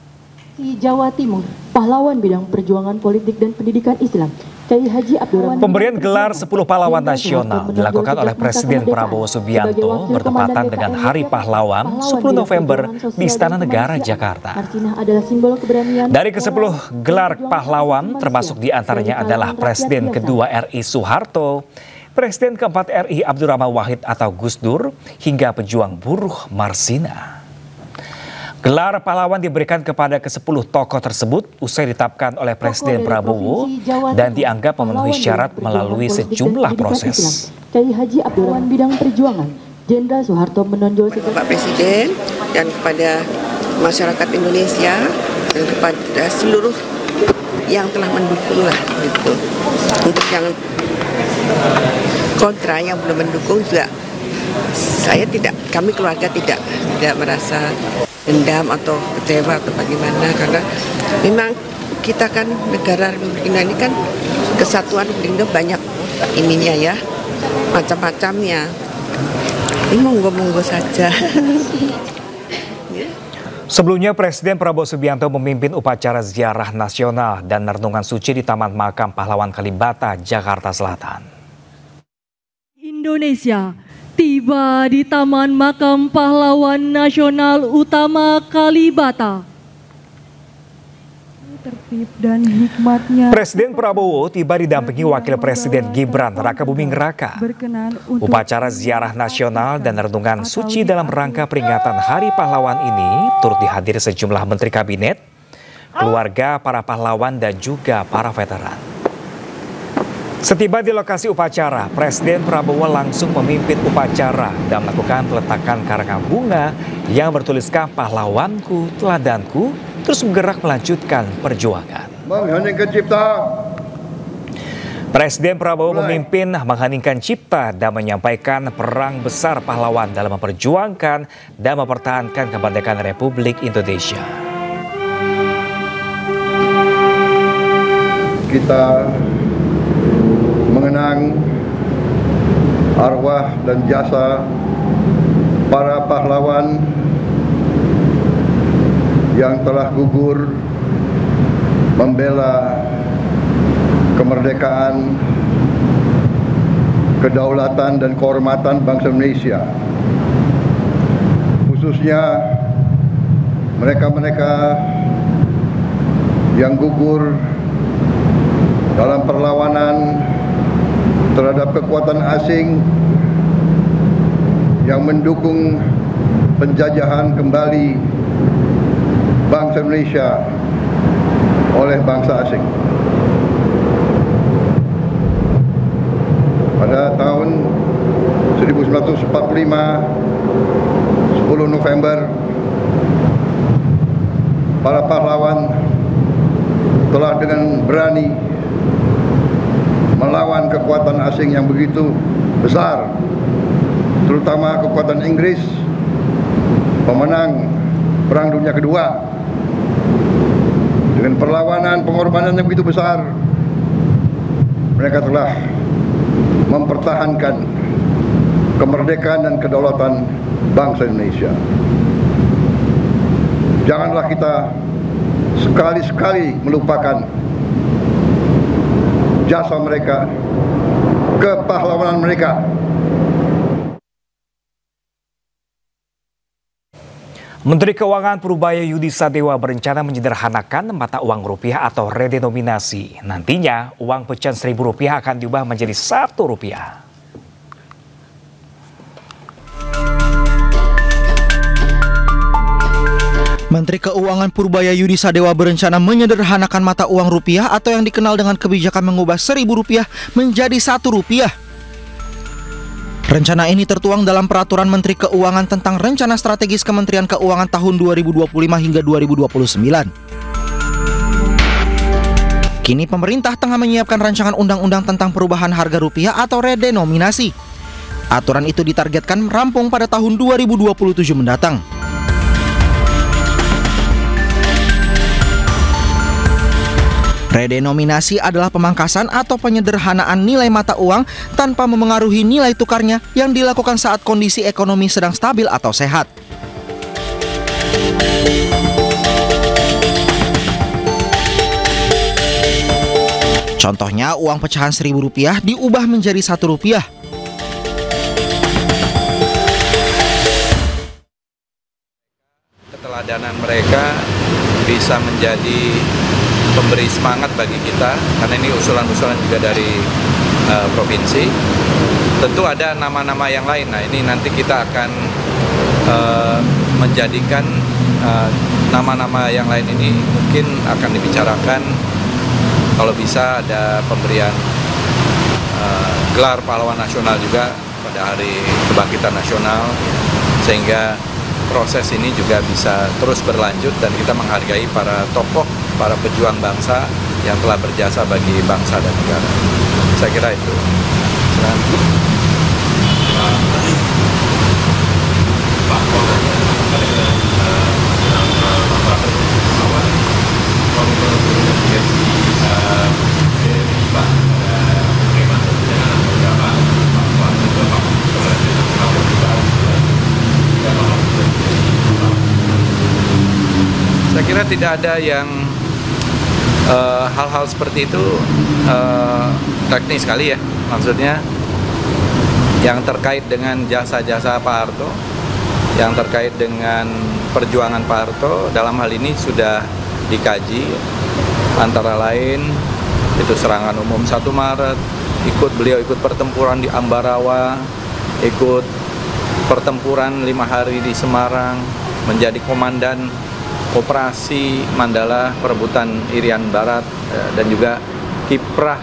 Jawa Timur, pahlawan bidang perjuangan politik dan pendidikan Islam, Kiai Haji Abdurrahman. Pemberian gelar 10 pahlawan nasional dilakukan oleh Presiden Prabowo Subianto bertepatan dengan Hari Pahlawan 10 November di Istana Negara Jakarta. Dari ke-10 gelar pahlawan, termasuk diantaranya adalah Presiden kedua RI Soeharto, Presiden keempat RI Abdurrahman Wahid atau Gus Dur, hingga pejuang buruh Marsina. Gelar pahlawan diberikan kepada ke-10 tokoh tersebut usai ditetapkan oleh Presiden Prabowo dan dianggap memenuhi syarat melalui sejumlah proses. Kiai Haji Abdurrahman bidang perjuangan, Jenderal Soeharto menonjol Bapak Presiden dan kepada masyarakat Indonesia dan kepada seluruh yang telah mendukung lah gitu. Untuk yang kontra, yang belum mendukung juga kami keluarga tidak merasa dendam atau kecewa atau bagaimana, karena memang kita kan negara Republik Indonesia ini kan kesatuan Republik Indonesia banyak ininya ya, macam-macamnya. Ini monggo-monggo saja. Sebelumnya Presiden Prabowo Subianto memimpin upacara ziarah nasional dan renungan suci di Taman Makam Pahlawan Kalibata, Jakarta Selatan. Indonesia tiba di Taman Makam Pahlawan Nasional Utama Kalibata. Tertib dan hikmatnya. Presiden Prabowo tiba didampingi Wakil Presiden Gibran Rakabuming Raka. Upacara ziarah nasional dan renungan suci dalam rangka peringatan Hari Pahlawan ini turut dihadiri sejumlah menteri kabinet, keluarga para pahlawan dan juga para veteran. Setiba di lokasi upacara, Presiden Prabowo langsung memimpin upacara dan melakukan peletakan karangan bunga yang bertuliskan pahlawanku, teladanku, terus bergerak melanjutkan perjuangan. Mengheningkan cipta. Presiden Prabowo memimpin mengheningkan cipta dan menyampaikan perang besar pahlawan dalam memperjuangkan dan mempertahankan kemerdekaan Republik Indonesia. Kita mengenang arwah dan jasa para pahlawan yang telah gugur membela kemerdekaan, kedaulatan dan kehormatan bangsa Indonesia. Khususnya mereka-mereka yang gugur dalam perlawanan terhadap kekuatan asing yang mendukung penjajahan kembali bangsa Indonesia oleh bangsa asing. Pada tahun 1945, 10 November, para pahlawan telah dengan berani melawan kekuatan asing yang begitu besar, terutama kekuatan Inggris, pemenang Perang Dunia Kedua. Dengan perlawanan, pengorbanan yang begitu besar, mereka telah mempertahankan kemerdekaan dan kedaulatan bangsa Indonesia. Janganlah kita sekali-sekali melupakan jasa mereka, kepahlawanan mereka. Menteri Keuangan Purubaya Yudi Sadewa berencana menyederhanakan mata uang rupiah atau redenominasi. Nantinya uang pecahan Rp1.000 akan diubah menjadi Rp1. Menteri Keuangan Purubaya Yudi Sadewa berencana menyederhanakan mata uang rupiah atau yang dikenal dengan kebijakan mengubah Rp1.000 menjadi Rp1. Rencana ini tertuang dalam Peraturan Menteri Keuangan tentang Rencana Strategis Kementerian Keuangan tahun 2025 hingga 2029. Kini pemerintah tengah menyiapkan rancangan undang-undang tentang perubahan harga rupiah atau redenominasi. Aturan itu ditargetkan rampung pada tahun 2027 mendatang. Redenominasi adalah pemangkasan atau penyederhanaan nilai mata uang tanpa memengaruhi nilai tukarnya yang dilakukan saat kondisi ekonomi sedang stabil atau sehat. Contohnya, uang pecahan Rp1.000 diubah menjadi Rp1. Keteladanan mereka bisa menjadi pemberi semangat bagi kita, karena ini usulan-usulan juga dari provinsi. Tentu ada nama-nama yang lain. Nah, ini nanti kita akan menjadikan nama-nama yang lain ini mungkin akan dibicarakan. Kalau bisa ada pemberian gelar pahlawan nasional juga pada Hari Kebangkitan Nasional, sehingga proses ini juga bisa terus berlanjut dan kita menghargai para tokoh, para pejuang bangsa yang telah berjasa bagi bangsa dan negara. Saya kira itu. Saya kira tidak ada yang hal-hal seperti itu teknis sekali ya, maksudnya yang terkait dengan jasa-jasa Pak Harto, yang terkait dengan perjuangan Pak Harto dalam hal ini sudah dikaji, antara lain itu serangan umum 1 Maret, beliau ikut pertempuran di Ambarawa, ikut pertempuran 5 hari di Semarang, menjadi komandan Operasi Mandala perebutan Irian Barat, dan juga kiprah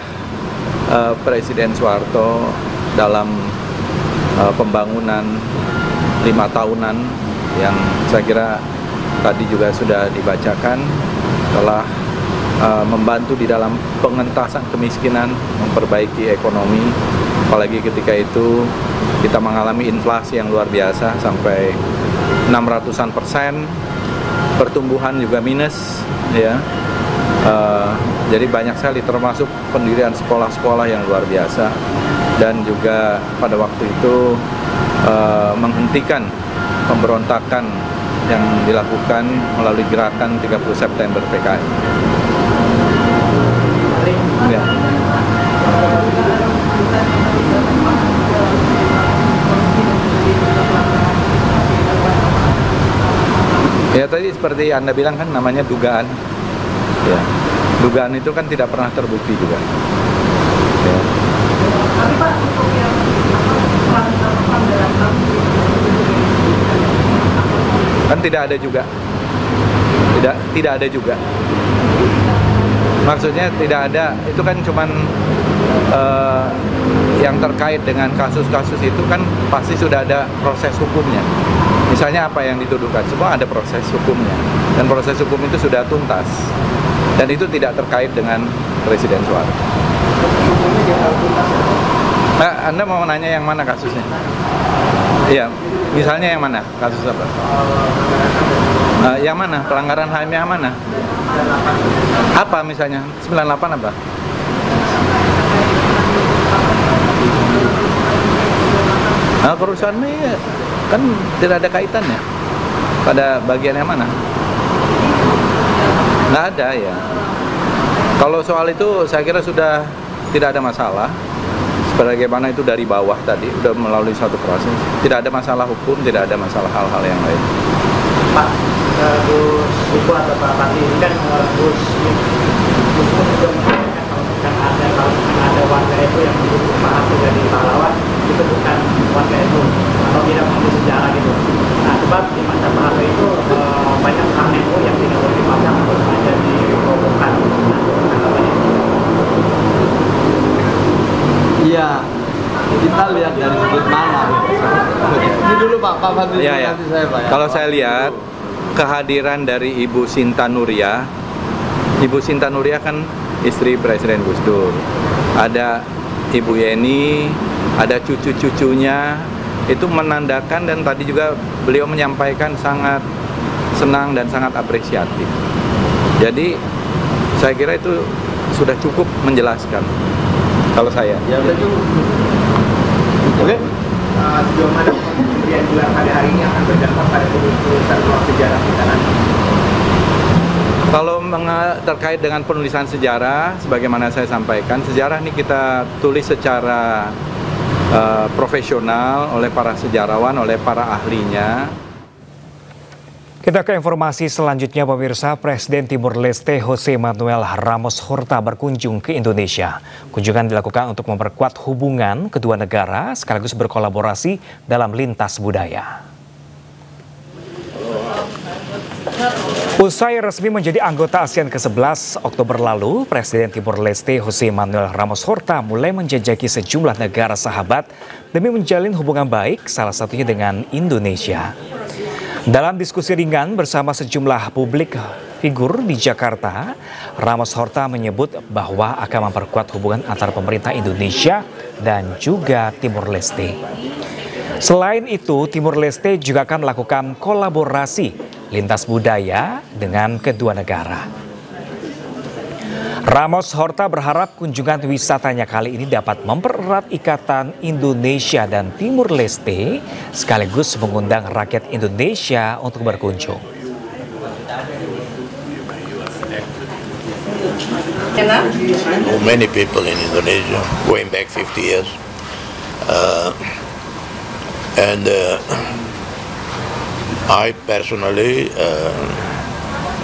Presiden Soeharto dalam pembangunan 5 tahunan yang saya kira tadi juga sudah dibacakan, telah membantu di dalam pengentasan kemiskinan, memperbaiki ekonomi, apalagi ketika itu kita mengalami inflasi yang luar biasa sampai 600-an%. Pertumbuhan juga minus, ya. Jadi banyak sekali, termasuk pendirian sekolah-sekolah yang luar biasa, dan juga pada waktu itu menghentikan pemberontakan yang dilakukan melalui gerakan 30 September PKI. Ya. Ya, tadi seperti Anda bilang kan namanya dugaan. Ya. Dugaan itu kan tidak pernah terbukti juga. Ya. Kan tidak ada juga. Tidak ada juga. Maksudnya tidak ada, itu kan cuman yang terkait dengan kasus-kasus itu kan pasti sudah ada proses hukumnya. Misalnya apa yang dituduhkan, semua ada proses hukumnya, dan proses hukum itu sudah tuntas, dan itu tidak terkait dengan Presiden Soeharto. Nah, Anda mau nanya yang mana kasusnya? Iya, Misalnya yang mana? Kasus apa? Yang mana? Pelanggaran HAM yang mana? Apa misalnya? 98 apa? Nah, kerusuhan ini kan tidak ada kaitannya pada bagian yang mana? Nggak ada ya. Kalau soal itu saya kira sudah tidak ada masalah. Sebagaimana itu dari bawah tadi, sudah melalui suatu proses. Tidak ada masalah hukum, tidak ada masalah hal-hal yang lain. Pak, Gus Ibu atau Pak Pati ini kan Gus juga mengatakan kalau ada warga itu yang mendukung Pak Harto jadi pahlawan, itu bukan warga itu atau tidak mengerti sejarah gitu. Nah, sebab di masa Pak Harto itu banyak hal yang tidak boleh dipasang atau sengaja dirobohkan. Iya, kita lihat dari sudut mana. Ini dulu Pak Fadli, ya. nanti saya Pak ya. Kalau saya lihat kehadiran dari Ibu Sinta Nuria, Ibu Sinta Nuria kan istri Presiden Gus Dur. Ada Ibu Yeni, ada cucu-cucunya, itu menandakan dan tadi juga beliau menyampaikan sangat senang dan sangat apresiatif. Jadi saya kira itu sudah cukup menjelaskan. Kalau saya. Ya udah cukup. Oke. Sejauh mana pemberian gelar pada hari ini akan berdampak pada penulisan sejarah kita nanti? Kalau terkait dengan penulisan sejarah, sebagaimana saya sampaikan, sejarah ini kita tulis secara profesional oleh para sejarawan, oleh para ahlinya. Kita ke informasi selanjutnya pemirsa, Presiden Timor Leste Jose Manuel Ramos Horta berkunjung ke Indonesia. Kunjungan dilakukan untuk memperkuat hubungan kedua negara sekaligus berkolaborasi dalam lintas budaya. Usai resmi menjadi anggota ASEAN ke-11 Oktober lalu, Presiden Timor Leste Jose Manuel Ramos Horta mulai menjajaki sejumlah negara sahabat demi menjalin hubungan baik, salah satunya dengan Indonesia. Dalam diskusi ringan bersama sejumlah publik figur di Jakarta, Ramos Horta menyebut bahwa akan memperkuat hubungan antara pemerintah Indonesia dan juga Timor Leste. Selain itu, Timor Leste juga akan melakukan kolaborasi lintas budaya dengan kedua negara. Ramos Horta berharap kunjungan wisatanya kali ini dapat mempererat ikatan Indonesia dan Timor Leste sekaligus mengundang rakyat Indonesia untuk berkunjung. Many people in Indonesia going back 50 years and I personally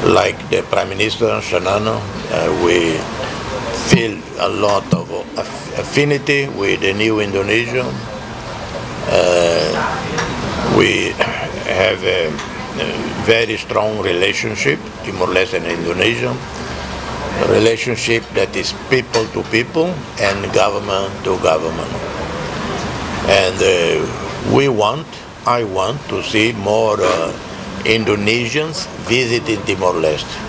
like the Prime Minister Sanano, we feel a lot of affinity with the new Indonesia. We have a very strong relationship, Timor-Leste and Indonesia, a relationship that is people to people and government to government. And I want to see more Indonesians visiting Timor-Leste.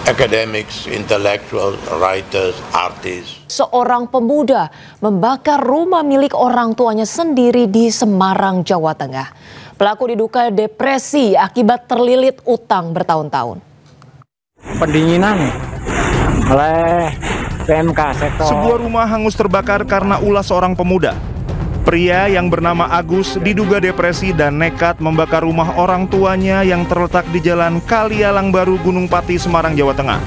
Academics, intellectuals, writers, artists. Seorang pemuda membakar rumah milik orang tuanya sendiri di Semarang, Jawa Tengah. Pelaku diduga depresi akibat terlilit utang bertahun-tahun. Pendinginan oleh PMK sektor. Sebuah rumah hangus terbakar karena ulah seorang pemuda. Pria yang bernama Agus diduga depresi dan nekat membakar rumah orang tuanya yang terletak di Jalan Kalialang Baru, Gunung Pati, Semarang, Jawa Tengah.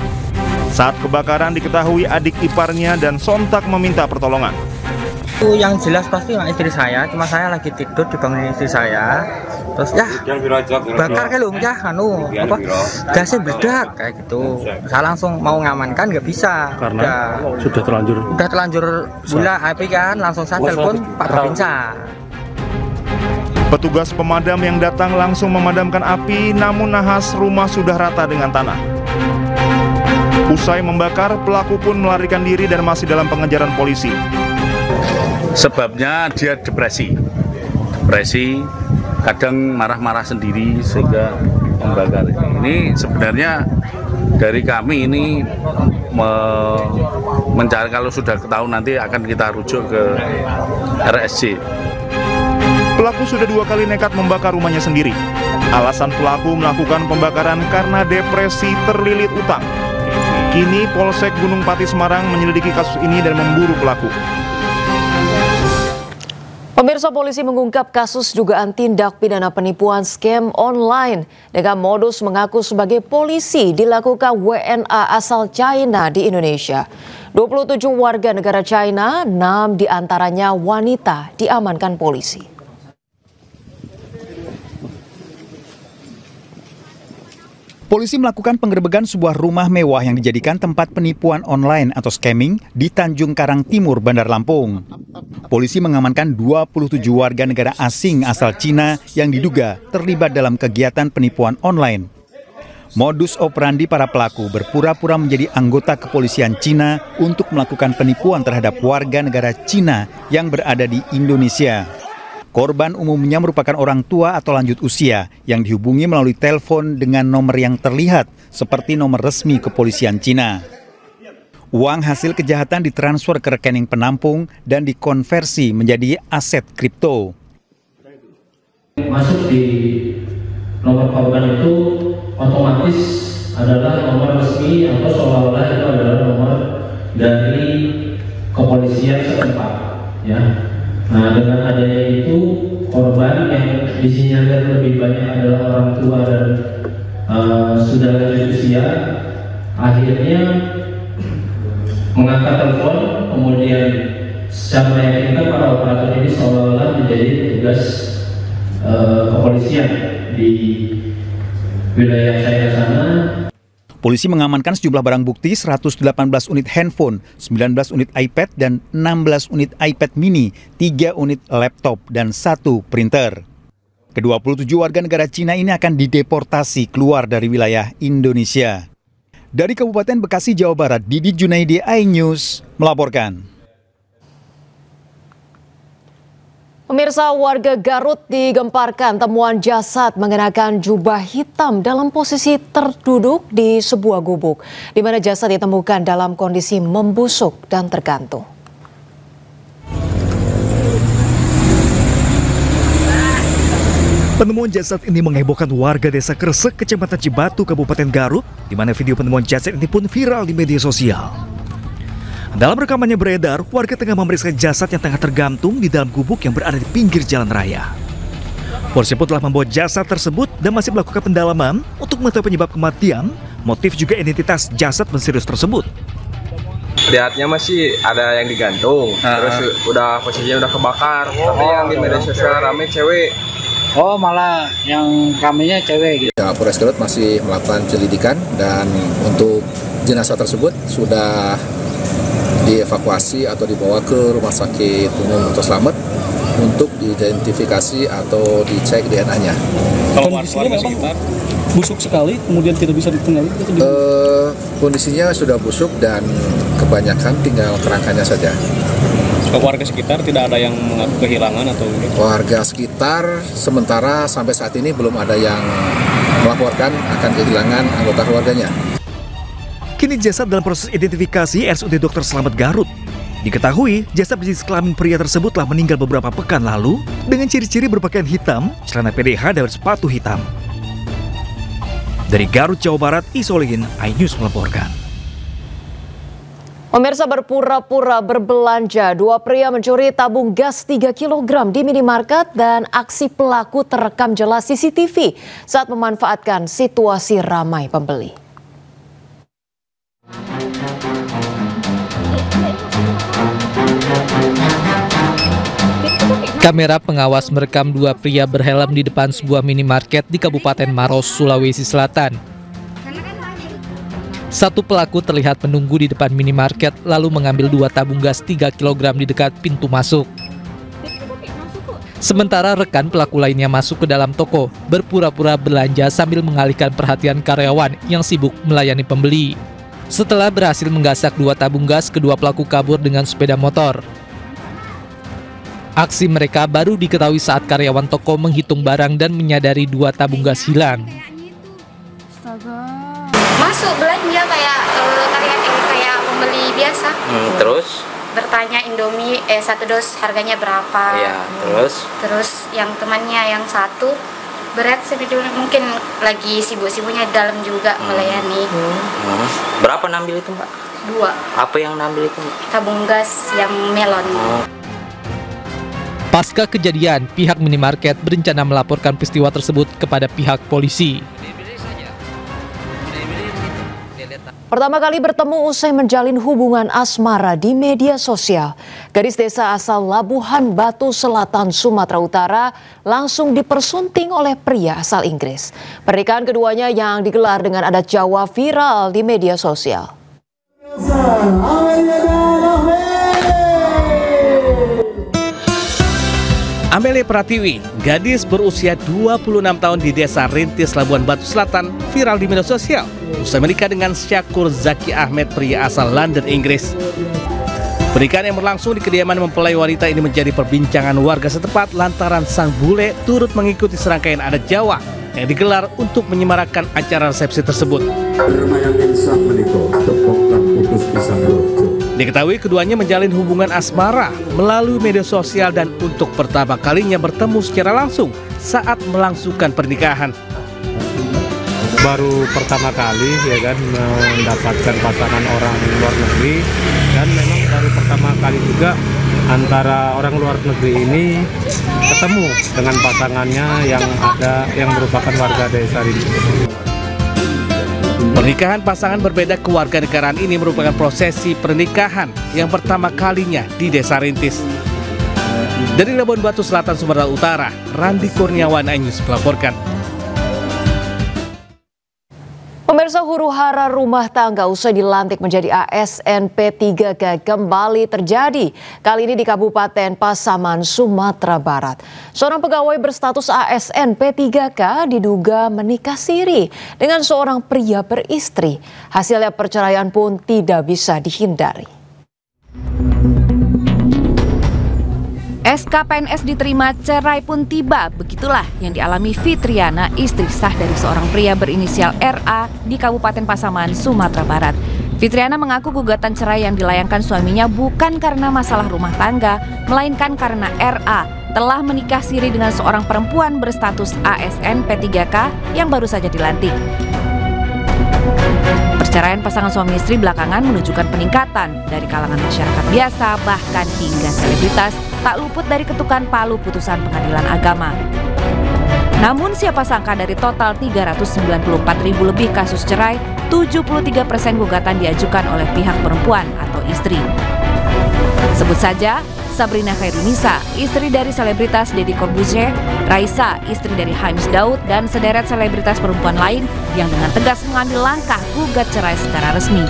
Saat kebakaran diketahui adik iparnya dan sontak meminta pertolongan. Yang jelas pasti istri saya, cuma saya lagi tidur dibangunin istri saya. Terus ya bakar kalau ya gasnya meledak kayak gitu. Saya langsung mau ngamankan nggak bisa karena sudah terlanjur gula api kan, langsung saya telepon Pak Babinsa. Petugas pemadam yang datang langsung memadamkan api, namun nahas rumah sudah rata dengan tanah. Usai membakar, pelaku pun melarikan diri dan masih dalam pengejaran polisi. Sebabnya dia depresi, kadang marah-marah sendiri sehingga membakar. Ini sebenarnya dari kami ini mencari, kalau sudah ketahuan nanti akan kita rujuk ke RSJ. Pelaku sudah 2 kali nekat membakar rumahnya sendiri. Alasan pelaku melakukan pembakaran karena depresi terlilit utang. Kini Polsek Gunung Pati Semarang menyelidiki kasus ini dan memburu pelaku. Pemirsa, polisi mengungkap kasus dugaan tindak pidana penipuan scam online dengan modus mengaku sebagai polisi dilakukan WNA asal China di Indonesia. 27 warga negara China, 6 diantaranya wanita, diamankan polisi. Polisi melakukan penggerebekan sebuah rumah mewah yang dijadikan tempat penipuan online atau scamming di Tanjung Karang Timur, Bandar Lampung. Polisi mengamankan 27 warga negara asing asal Cina yang diduga terlibat dalam kegiatan penipuan online. Modus operandi para pelaku berpura-pura menjadi anggota kepolisian Cina untuk melakukan penipuan terhadap warga negara Cina yang berada di Indonesia. Korban umumnya merupakan orang tua atau lanjut usia yang dihubungi melalui telepon dengan nomor yang terlihat seperti nomor resmi kepolisian Cina. Uang hasil kejahatan ditransfer ke rekening penampung dan dikonversi menjadi aset kripto. Masuk di nomor korban itu otomatis adalah nomor resmi atau seolah-olah itu adalah nomor dari kepolisian setempat, ya. Nah, dengan adanya itu korban yang disinyalir lebih banyak adalah orang tua dan sudah lanjut usia, akhirnya mengangkat telepon, kemudian secara meyakinkan para operator ini seolah-olah menjadi tugas kepolisian di wilayah China sana. Polisi mengamankan sejumlah barang bukti 118 unit handphone, 19 unit iPad dan 16 unit iPad mini, 3 unit laptop dan 1 printer. Ke-27 warga negara Cina ini akan dideportasi keluar dari wilayah Indonesia. Dari Kabupaten Bekasi, Jawa Barat, Didi Junaidi, iNews melaporkan. Pemirsa, warga Garut digemparkan temuan jasad mengenakan jubah hitam dalam posisi terduduk di sebuah gubuk, di mana jasad ditemukan dalam kondisi membusuk dan tergantung. Penemuan jasad ini menghebohkan warga desa Kresek, Kecamatan Cibatu, Kabupaten Garut, di mana video penemuan jasad ini pun viral di media sosial. Dalam rekamannya beredar, warga tengah memeriksa jasad yang tengah tergantung di dalam gubuk yang berada di pinggir jalan raya. Polisi pun telah membawa jasad tersebut dan masih melakukan pendalaman untuk mengetahui penyebab kematian, motif juga identitas jasad misterius tersebut. Lihatnya masih ada yang digantung, terus udah posisinya udah kebakar. Tapi yang di media sosial rame cewek. Oh, malah yang ramenya cewek gitu. Ya, Polres Garut masih melakukan penyelidikan dan untuk jenazah tersebut sudah dievakuasi atau dibawa ke Rumah Sakit Umum Dr. Slamet untuk diidentifikasi atau dicek DNA-nya. Kalau warga sekitar busuk sekali, kemudian tidak bisa dikenali. Kondisinya sudah busuk dan kebanyakan tinggal kerangkanya saja. Warga sekitar tidak ada yang mengaku kehilangan atau gitu? Warga sekitar sementara sampai saat ini belum ada yang melaporkan akan kehilangan anggota keluarganya. Kini jasad dalam proses identifikasi RSUD Dr. Slamet Garut. Diketahui jasad berjenis kelamin pria tersebut telah meninggal beberapa pekan lalu dengan ciri-ciri berpakaian hitam, celana PDH dan sepatu hitam. Dari Garut, Jawa Barat, Isolihin, iNews melaporkan. Pemirsa, berpura-pura berbelanja, 2 pria mencuri tabung gas 3 kg di minimarket dan aksi pelaku terekam jelas CCTV saat memanfaatkan situasi ramai pembeli. Kamera pengawas merekam 2 pria berhelm di depan sebuah minimarket di Kabupaten Maros, Sulawesi Selatan. Satu pelaku terlihat menunggu di depan minimarket lalu mengambil 2 tabung gas 3 kg di dekat pintu masuk. Sementara rekan pelaku lainnya masuk ke dalam toko, berpura-pura belanja sambil mengalihkan perhatian karyawan yang sibuk melayani pembeli. Setelah berhasil menggasak 2 tabung gas, kedua pelaku kabur dengan sepeda motor. Aksi mereka baru diketahui saat karyawan toko menghitung barang dan menyadari 2 tabung gas hilang. Masuk belanja kayak pembeli biasa. Terus bertanya Indomie 1 dos harganya berapa. Iya, Terus yang temannya yang satu berat sebetulnya mungkin lagi sibuk-sibuknya di dalam juga melayani. Berapa nambil itu, Mbak? 2. Apa yang nambil itu? Tabung gas yang melon. Pasca kejadian, pihak minimarket berencana melaporkan peristiwa tersebut kepada pihak polisi. Pertama kali bertemu usai menjalin hubungan asmara di media sosial. Gadis desa asal Labuhan Batu Selatan, Sumatera Utara langsung dipersunting oleh pria asal Inggris. Pernikahan keduanya yang digelar dengan adat Jawa viral di media sosial. Amelie Pratiwi, gadis berusia 26 tahun di desa Rintis, Labuhan Batu Selatan, viral di media sosial usai menikah dengan Syakur Zaki Ahmed, pria asal London, Inggris. Pernikahan yang berlangsung di kediaman mempelai wanita ini menjadi perbincangan warga setempat lantaran sang bule turut mengikuti serangkaian adat Jawa yang digelar untuk menyemarakan acara resepsi tersebut. Diketahui keduanya menjalin hubungan asmara melalui media sosial dan untuk pertama kalinya bertemu secara langsung saat melangsungkan pernikahan. Baru pertama kali ya kan mendapatkan pasangan orang luar negeri, dan memang baru pertama kali juga antara orang luar negeri ini ketemu dengan pasangannya yang merupakan warga desa Rintis. Pernikahan pasangan berbeda kewarganegaraan ini merupakan prosesi pernikahan yang pertama kalinya di Desa Rintis. Dari Labuhan Batu Selatan, Sumatera Utara, Randi Kurniawan, iNews melaporkan. Pemirsa, huru-hara rumah tangga usai dilantik menjadi ASN P3K kembali terjadi. Kali ini di Kabupaten Pasaman, Sumatera Barat. Seorang pegawai berstatus ASN P3K diduga menikah siri dengan seorang pria beristri. Hasilnya perceraian pun tidak bisa dihindari. SK PNS diterima, cerai pun tiba. Begitulah yang dialami Fitriana, istri sah dari seorang pria berinisial RA di Kabupaten Pasaman, Sumatera Barat. Fitriana mengaku gugatan cerai yang dilayangkan suaminya bukan karena masalah rumah tangga, melainkan karena RA telah menikah siri dengan seorang perempuan berstatus ASN P3K yang baru saja dilantik. Perceraian pasangan suami istri belakangan menunjukkan peningkatan dari kalangan masyarakat biasa bahkan hingga selebritas tak luput dari ketukan palu putusan pengadilan agama. Namun siapa sangka dari total 394.000 lebih kasus cerai, 73% gugatan diajukan oleh pihak perempuan atau istri. Sebut saja Sabrina Khairunisa, istri dari selebritas Deddy Corbuzier, Raisa, istri dari Haimis Daud, dan sederet selebritas perempuan lain yang dengan tegas mengambil langkah gugat cerai secara resmi.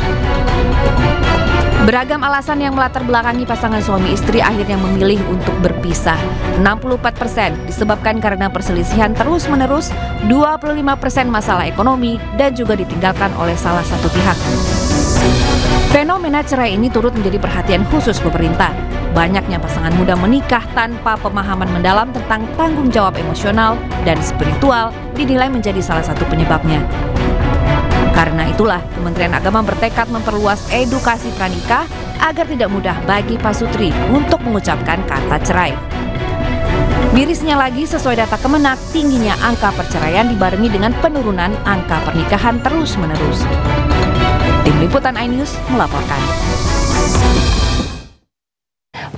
Beragam alasan yang melatar belakangi pasangan suami istri akhirnya memilih untuk berpisah. 64% disebabkan karena perselisihan terus-menerus, 25% masalah ekonomi, dan juga ditinggalkan oleh salah satu pihak. Fenomena cerai ini turut menjadi perhatian khusus pemerintah. Banyaknya pasangan muda menikah tanpa pemahaman mendalam tentang tanggung jawab emosional dan spiritual dinilai menjadi salah satu penyebabnya. Karena itulah, Kementerian Agama bertekad memperluas edukasi pranikah agar tidak mudah bagi pasutri untuk mengucapkan kata cerai. Mirisnya lagi, sesuai data Kemenak, tingginya angka perceraian dibarengi dengan penurunan angka pernikahan terus-menerus. Tim Liputan iNews melaporkan.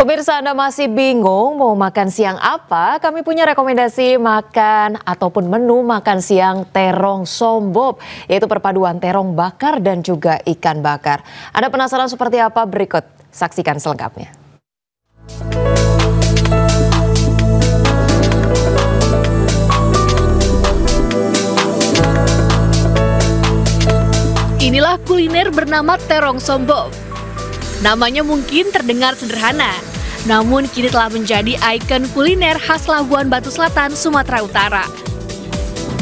Pemirsa, Anda masih bingung mau makan siang apa? Kami punya rekomendasi makan ataupun menu makan siang terong sombob, yaitu perpaduan terong bakar dan juga ikan bakar. Anda penasaran seperti apa? Berikut saksikan selengkapnya. Inilah kuliner bernama terong sombob. Namanya mungkin terdengar sederhana, namun kini telah menjadi ikon kuliner khas Labuhan Batu Selatan, Sumatera Utara.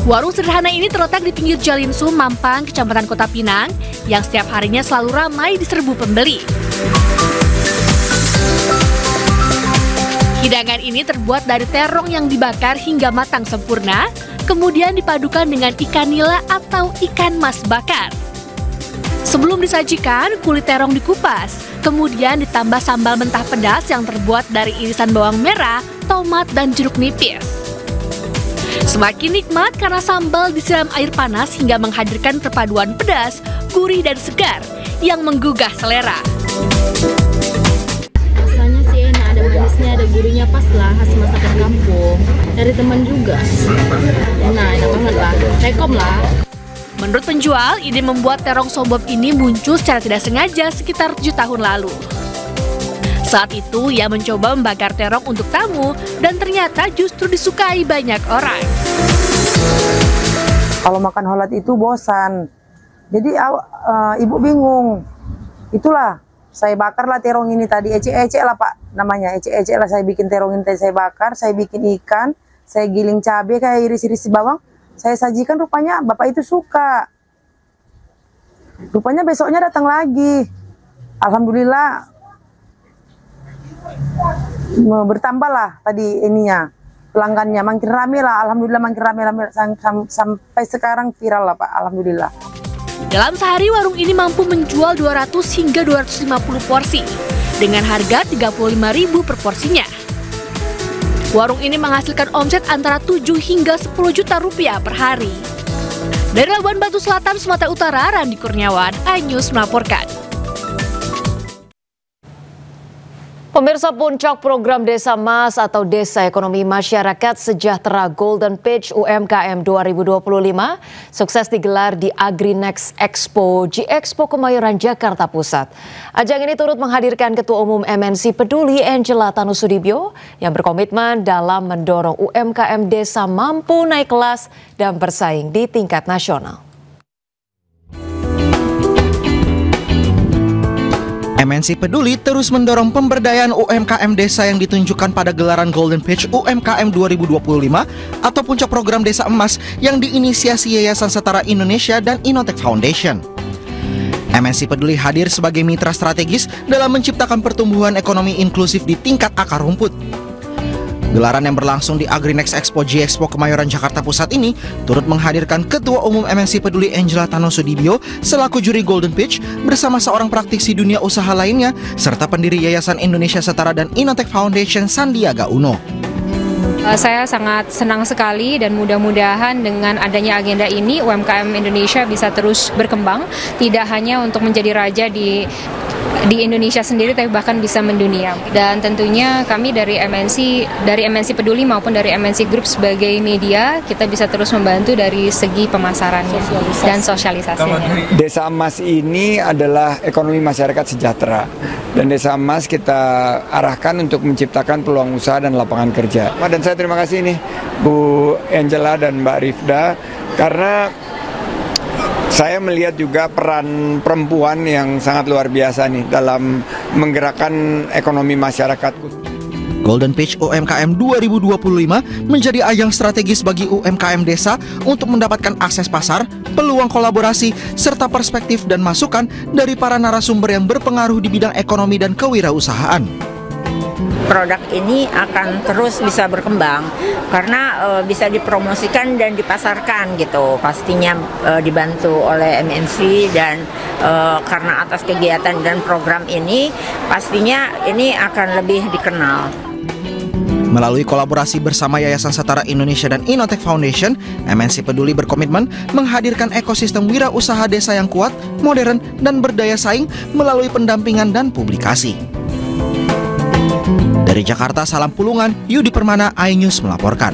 Warung sederhana ini terletak di pinggir Jalinsu, Mampang, Kecamatan Kota Pinang, yang setiap harinya selalu ramai diserbu pembeli. Hidangan ini terbuat dari terong yang dibakar hingga matang sempurna, kemudian dipadukan dengan ikan nila atau ikan mas bakar. Sebelum disajikan, kulit terong dikupas, Kemudian ditambah sambal mentah pedas yang terbuat dari irisan bawang merah, tomat, dan jeruk nipis. Semakin nikmat karena sambal disiram air panas hingga menghadirkan perpaduan pedas, gurih, dan segar yang menggugah selera. Rasanya sih enak, ada manisnya, ada gurihnya, pas lah khas masakan kampung. Dari teman juga. Enak banget lah, rekom lah. Menurut penjual, ide membuat terong sombob ini muncul secara tidak sengaja sekitar 7 tahun lalu. Saat itu, ia mencoba membakar terong untuk tamu dan ternyata justru disukai banyak orang. Kalau makan holat itu bosan, jadi ibu bingung. Itulah, saya bakarlah terong ini tadi, ecek-ecek lah Pak namanya, ecek-ecek lah saya bikin terong ini tadi, saya bakar, saya bikin ikan, saya giling cabai kayak iris-iris bawang. Saya sajikan, rupanya bapak itu suka. Rupanya besoknya datang lagi. Alhamdulillah bertambahlah tadi ininya, pelanggannya makin rame lah. Alhamdulillah makin rame sampai sekarang viral lah Pak. Alhamdulillah. Dalam sehari warung ini mampu menjual 200 hingga 250 porsi dengan harga 35.000 per porsinya. Warung ini menghasilkan omset antara 7 hingga 10 juta rupiah per hari. Dari Labuan Batu Selatan, Sumatera Utara, Randi Kurniawan, iNews melaporkan. Pemirsa, puncak program Desa Emas atau Desa Ekonomi Masyarakat Sejahtera Golden Page UMKM 2025 sukses digelar di AgriNext Expo G-Expo Kemayoran, Jakarta Pusat. Ajang ini turut menghadirkan Ketua Umum MNC Peduli Angela Tanusudibyo yang berkomitmen dalam mendorong UMKM desa mampu naik kelas dan bersaing di tingkat nasional. MNC Peduli terus mendorong pemberdayaan UMKM desa yang ditunjukkan pada gelaran Golden Page UMKM 2025 atau puncak program Desa Emas yang diinisiasi Yayasan Setara Indonesia dan Innotech Foundation. MNC Peduli hadir sebagai mitra strategis dalam menciptakan pertumbuhan ekonomi inklusif di tingkat akar rumput. Gelaran yang berlangsung di AgriNext Expo G-Expo Kemayoran, Jakarta Pusat ini turut menghadirkan Ketua Umum MNC Peduli Angela Tanusudibyo selaku juri Golden Page bersama seorang praktisi dunia usaha lainnya serta pendiri Yayasan Indonesia Setara dan Innotech Foundation Sandiaga Uno. Saya sangat senang sekali dan mudah-mudahan dengan adanya agenda ini UMKM Indonesia bisa terus berkembang, tidak hanya untuk menjadi raja di Indonesia sendiri tapi bahkan bisa mendunia. Dan tentunya kami dari MNC Peduli maupun dari MNC Group sebagai media, kita bisa terus membantu dari segi pemasaran dan sosialisasi. Desa Emas ini adalah ekonomi masyarakat sejahtera. Dan Desa Emas kita arahkan untuk menciptakan peluang usaha dan lapangan kerja. Dan saya terima kasih nih Bu Angela dan Mbak Rifda karena saya melihat juga peran perempuan yang sangat luar biasa nih dalam menggerakkan ekonomi masyarakat. Golden Page UMKM 2025 menjadi ajang strategis bagi UMKM desa untuk mendapatkan akses pasar, peluang kolaborasi, serta perspektif dan masukan dari para narasumber yang berpengaruh di bidang ekonomi dan kewirausahaan. Produk ini akan terus bisa berkembang karena bisa dipromosikan dan dipasarkan gitu, pastinya dibantu oleh MNC dan karena atas kegiatan dan program ini pastinya ini akan lebih dikenal. Melalui kolaborasi bersama Yayasan Setara Indonesia dan Innotech Foundation, MNC Peduli berkomitmen menghadirkan ekosistem wirausaha desa yang kuat, modern, dan berdaya saing melalui pendampingan dan publikasi. Dari Jakarta, salam Pulungan, Yudi Permana, iNews melaporkan.